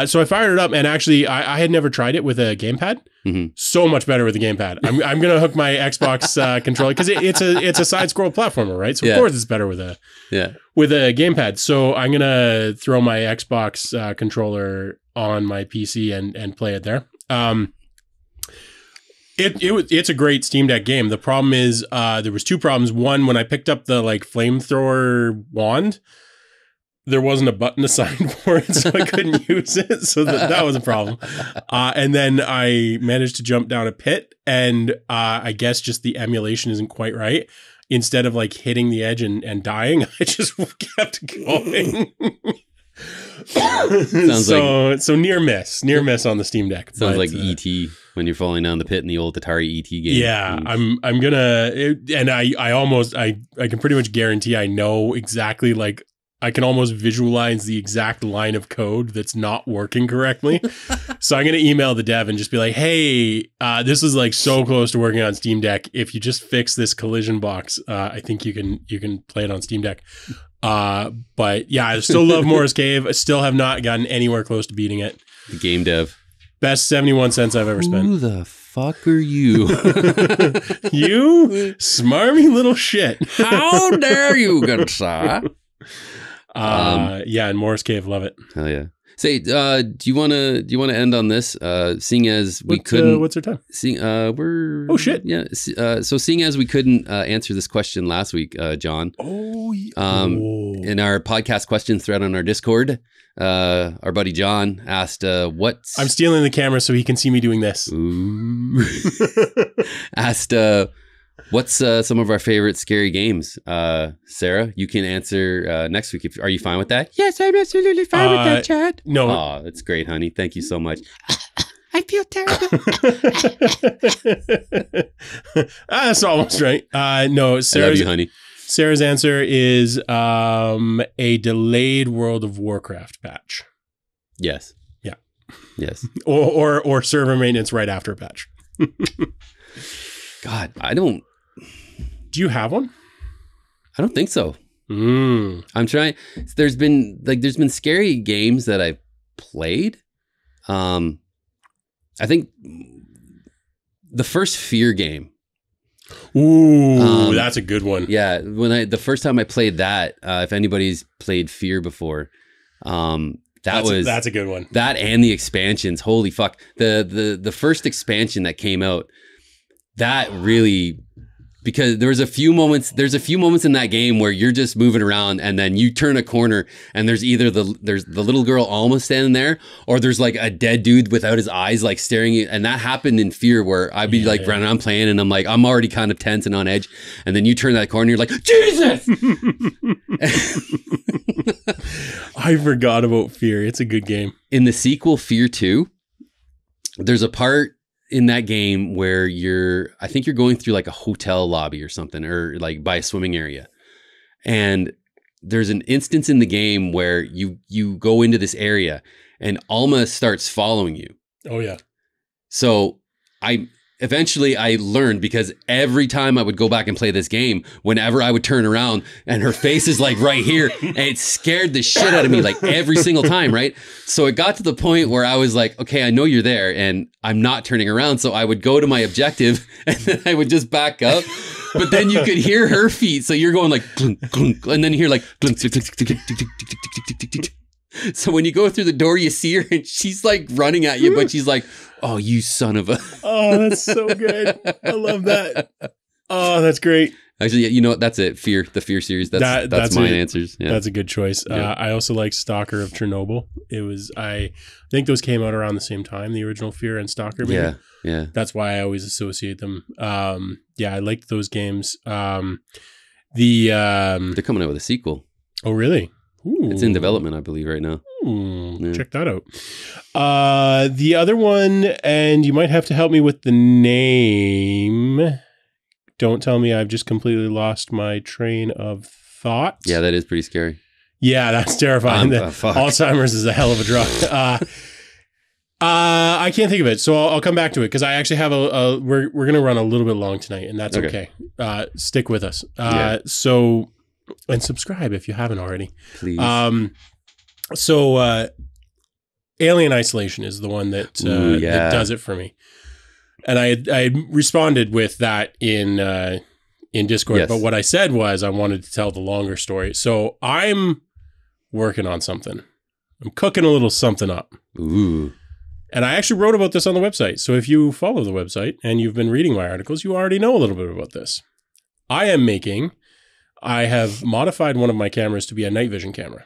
So I fired it up, and actually I had never tried it with a gamepad. Mm-hmm. So much better with a gamepad. I'm gonna hook my Xbox controller because it's a side scroll platformer, right? So of course it's better with a gamepad. So I'm gonna throw my Xbox controller on my PC and play it there. It's a great Steam Deck game. The problem is there was 2 problems. One, when I picked up the like flamethrower wand, there wasn't a button assigned for it, so I couldn't use it. So that was a problem. And then I managed to jump down a pit, and I guess just the emulation isn't quite right. Instead of like hitting the edge and dying, I just kept going. So near miss on the Steam Deck. Sounds like E.T. when you're falling down the pit in the old Atari E.T. game. Yeah, I'm gonna, and I can pretty much guarantee I know exactly, like I can almost visualize the exact line of code that's not working correctly. So I'm gonna email the dev and just be like, hey, this is like so close to working on Steam Deck. If you just fix this collision box, I think you can play it on Steam Deck. But yeah, I still love Morris Cave. I still have not gotten anywhere close to beating it. The game dev. Best 71 cents I've ever spent. Who the fuck are you? You smarmy little shit. How dare you, good sir? Yeah, and Morris Cave, love it. Hell yeah. Say, do you want to end on this? Seeing as we couldn't. What's our time? We're. Oh shit. Yeah. So seeing as we couldn't answer this question last week, John. Oh. In our podcast question thread on our Discord, our buddy John asked, "What's?" I'm stealing the camera so he can see me doing this. Ooh. Asked, what's some of our favorite scary games? Sarah, you can answer next week. Are you fine with that? Yes, I'm absolutely fine with that, Chad. No. Oh, that's great, honey. Thank you so much. I feel terrible. That's almost right. No, Sarah's, I love you, honey. Sarah's answer is a delayed World of Warcraft patch. Yes. Yeah. Yes. Or server maintenance right after a patch. God, I don't. Do you have one? I don't think so. I'm trying. There's been scary games that I've played. I think the first Fear game. Ooh, that's a good one. Yeah, the first time I played that, if anybody's played Fear before, that's a good one. That and the expansions, holy fuck! The first expansion that came out, that really, because there's a few moments in that game where you're just moving around and then you turn a corner and there's either there's the little girl almost standing there, or there's like a dead dude without his eyes like staring at you. And that happened in Fear, where I'd be running around playing and I'm already kind of tense and on edge, and then you turn that corner, you're like, Jesus. I forgot about Fear. It's a good game. In the sequel, Fear 2, there's a part in that game where I think you're going through like a hotel lobby or something, or like by a swimming area. And there's an instance in the game where you go into this area and Alma starts following you. Oh yeah. So eventually I learned, because every time I would go back and play this game, whenever I would turn around and her face is like right here, and it scared the shit out of me like every single time, right? So it got to the point where I was like, okay, I know you're there and I'm not turning around. So I would go to my objective and then I would just back up. But then you could hear her feet. So you're going like, clunk, clunk, and then you hear like, clunk, clunk, clunk, clunk, clunk, clunk, clunk. So when you go through the door, you see her and she's like running at you, but she's like, oh, you son of a. Oh, that's so good. I love that. Oh, that's great. Actually, you know what? That's it. The Fear series. That's my answers. Yeah. That's a good choice. Yeah. I also like Stalker of Chernobyl. I think those came out around the same time, the original Fear and Stalker. Maybe. Yeah. Yeah. That's why I always associate them. Yeah, I liked those games. They're coming out with a sequel. Oh, really? Ooh. It's in development, I believe, right now. Yeah. Check that out. The other one, and you might have to help me with the name. Don't tell me I've just completely lost my train of thought. Yeah, that is pretty scary. Yeah, that's terrifying. Alzheimer's is a hell of a drug. I can't think of it, so I'll come back to it, because I actually have we're going to run a little bit long tonight, and that's okay. Stick with us. So... And subscribe if you haven't already. Please. Alien Isolation is the one that does it for me. And I responded with that in Discord. Yes. But what I said was I wanted to tell the longer story. So I'm working on something. I'm cooking a little something up. Ooh. And I actually wrote about this on the website. So if you follow the website and you've been reading my articles, you already know a little bit about this. I have modified one of my cameras to be a night vision camera.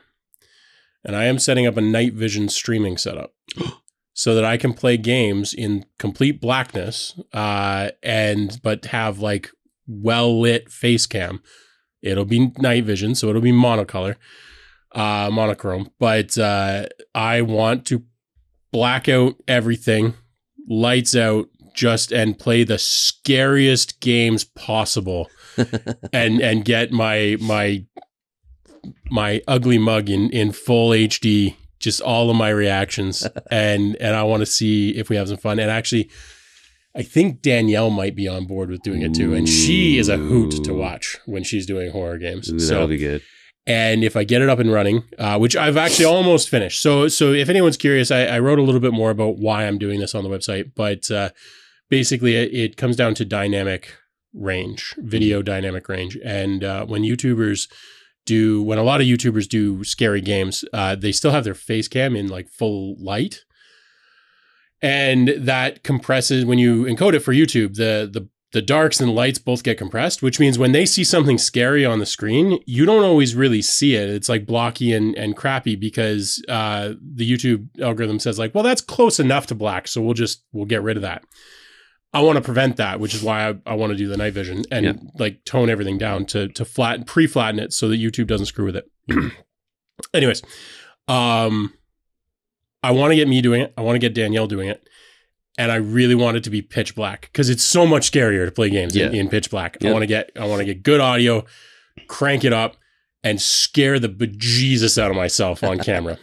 And I am setting up a night vision streaming setup so that I can play games in complete blackness but have like well-lit face cam. It'll be night vision, so it'll be monochrome. But I want to black out everything, lights out, and play the scariest games possible. and get my ugly mug in full HD, just all of my reactions, and I want to see if we have some fun. And actually, I think Danielle might be on board with doing it too, and she is a hoot to watch when she's doing horror games. Ooh, that'll be good. And if I get it up and running, which I've actually almost finished. So if anyone's curious, I wrote a little bit more about why I'm doing this on the website, but basically it comes down to dynamic range, video dynamic range. And when a lot of YouTubers do scary games, they still have their face cam in like full light. And that compresses, when you encode it for YouTube, the darks and lights both get compressed, which means when they see something scary on the screen, you don't always really see it. It's like blocky and crappy, because the YouTube algorithm says like, well, that's close enough to black, so we'll get rid of that. I want to prevent that, which is why I want to do the night vision and like tone everything down to pre-flatten it so that YouTube doesn't screw with it. Anyways, I want to get me doing it. I want to get Danielle doing it. And I really want it to be pitch black, because it's so much scarier to play games in pitch black. I want to get good audio, crank it up, and scare the bejesus out of myself on camera.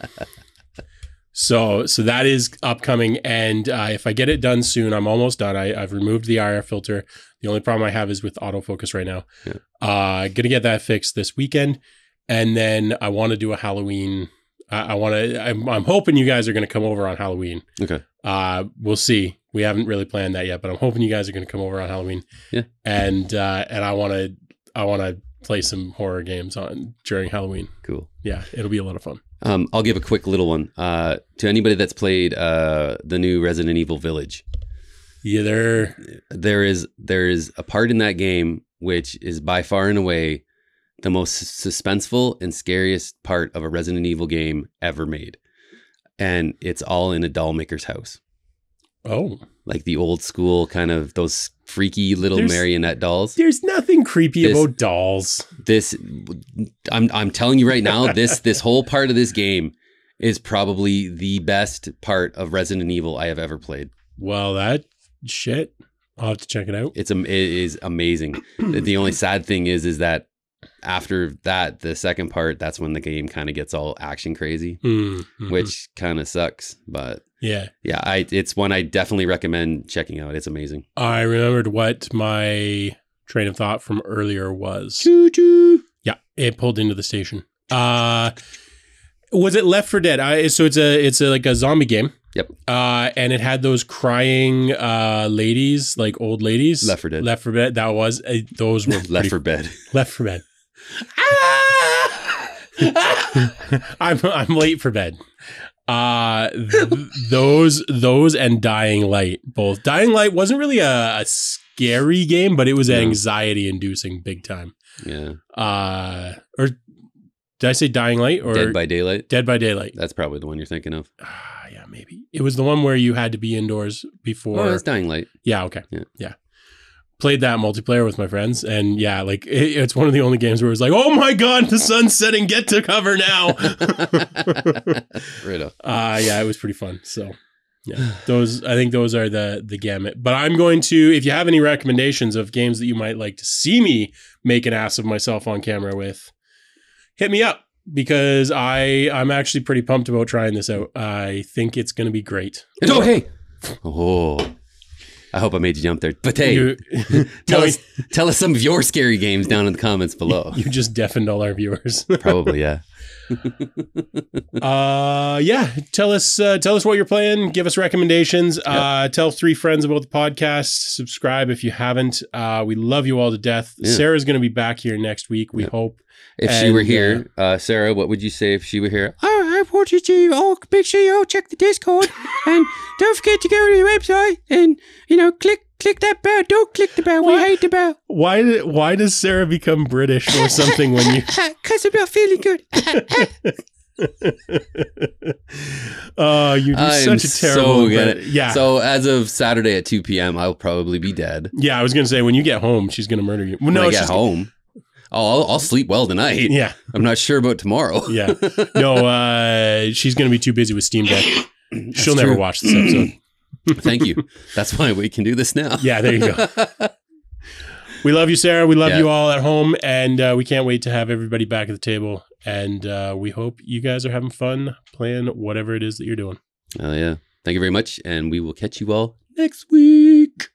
So that is upcoming, and if I get it done soon, I'm almost done. I've removed the IR filter. The only problem I have is with autofocus right now. Gonna get that fixed this weekend, and then I want to do a Halloween. I'm hoping you guys are going to come over on Halloween. Okay. We'll see, We haven't really planned that yet, but I'm hoping you guys are going to come over on Halloween. Yeah. And I want to play some horror games during Halloween. Cool. Yeah, it'll be a lot of fun. I'll give a quick little one to anybody that's played the new Resident Evil Village. Yeah, there is a part in that game which is by far and away the most suspenseful and scariest part of a Resident Evil game ever made. And it's all in a doll maker's house. Oh. Like the old school kind of those freaky little marionette dolls. There's nothing creepy about dolls. I'm telling you right now, this whole part of this game is probably the best part of Resident Evil I have ever played. Well, that shit, I'll have to check it out. It is amazing. The only sad thing is that after that, the second part, that's when the game kind of gets all action crazy, which kind of sucks. But yeah, it's one I definitely recommend checking out. It's amazing. I remembered what my train of thought from earlier was. Choo-choo. Yeah, it pulled into the station. Was it Left 4 Dead? So it's like a zombie game. Yep. And it had those crying ladies, like old ladies. Left 4 Dead. Left 4 Dead. That was those were Left 4 Bed. Left 4 Bed. I'm late for bed. Those and Dying Light, both. Dying Light wasn't really a scary game, but it was anxiety inducing big time. Yeah. Or did I say Dying Light or Dead by Daylight? Dead by Daylight. That's probably the one you're thinking of. Yeah, maybe. It was the one where you had to be indoors before. Oh, that's Dying Light. Yeah, okay. Yeah. Played that multiplayer with my friends, and yeah, like it's one of the only games where it's like, oh my god, the sun's setting, get to cover now. Right up. Yeah, it was pretty fun. So yeah, I think those are the gamut. But I'm going to, if you have any recommendations of games that you might like to see me make an ass of myself on camera with, hit me up, because I'm actually pretty pumped about trying this out. I think it's going to be great. Oh, hey. Oh, I hope I made you jump there. But hey, tell us some of your scary games down in the comments below. You just deafened all our viewers. Probably, yeah. Yeah. Tell us what you're playing. Give us recommendations. Yep. Tell 3 friends about the podcast. Subscribe if you haven't. We love you all to death. Yeah. Sarah's going to be back here next week. We hope. If she were here, Sarah, what would you say if she were here? I want you to all make sure you all check the Discord, and don't forget to go to the website and click that bell. Don't click the bell. We hate the bell. Why does Sarah become British or something when you? Because I'm not feeling good. You do such a terrible. Yeah. So as of Saturday at 2 p.m., I'll probably be dead. Yeah, I was gonna say when you get home, she's gonna murder you. Well, no, when I get home. I'll sleep well tonight. Yeah. I'm not sure about tomorrow. Yeah. No, she's going to be too busy with Steam Deck. She'll never watch this episode. Thank you. That's why we can do this now. Yeah, there you go. We love you, Sarah. We love you all at home. And we can't wait to have everybody back at the table. And we hope you guys are having fun playing whatever it is that you're doing. Oh, yeah. Thank you very much. And we will catch you all next week.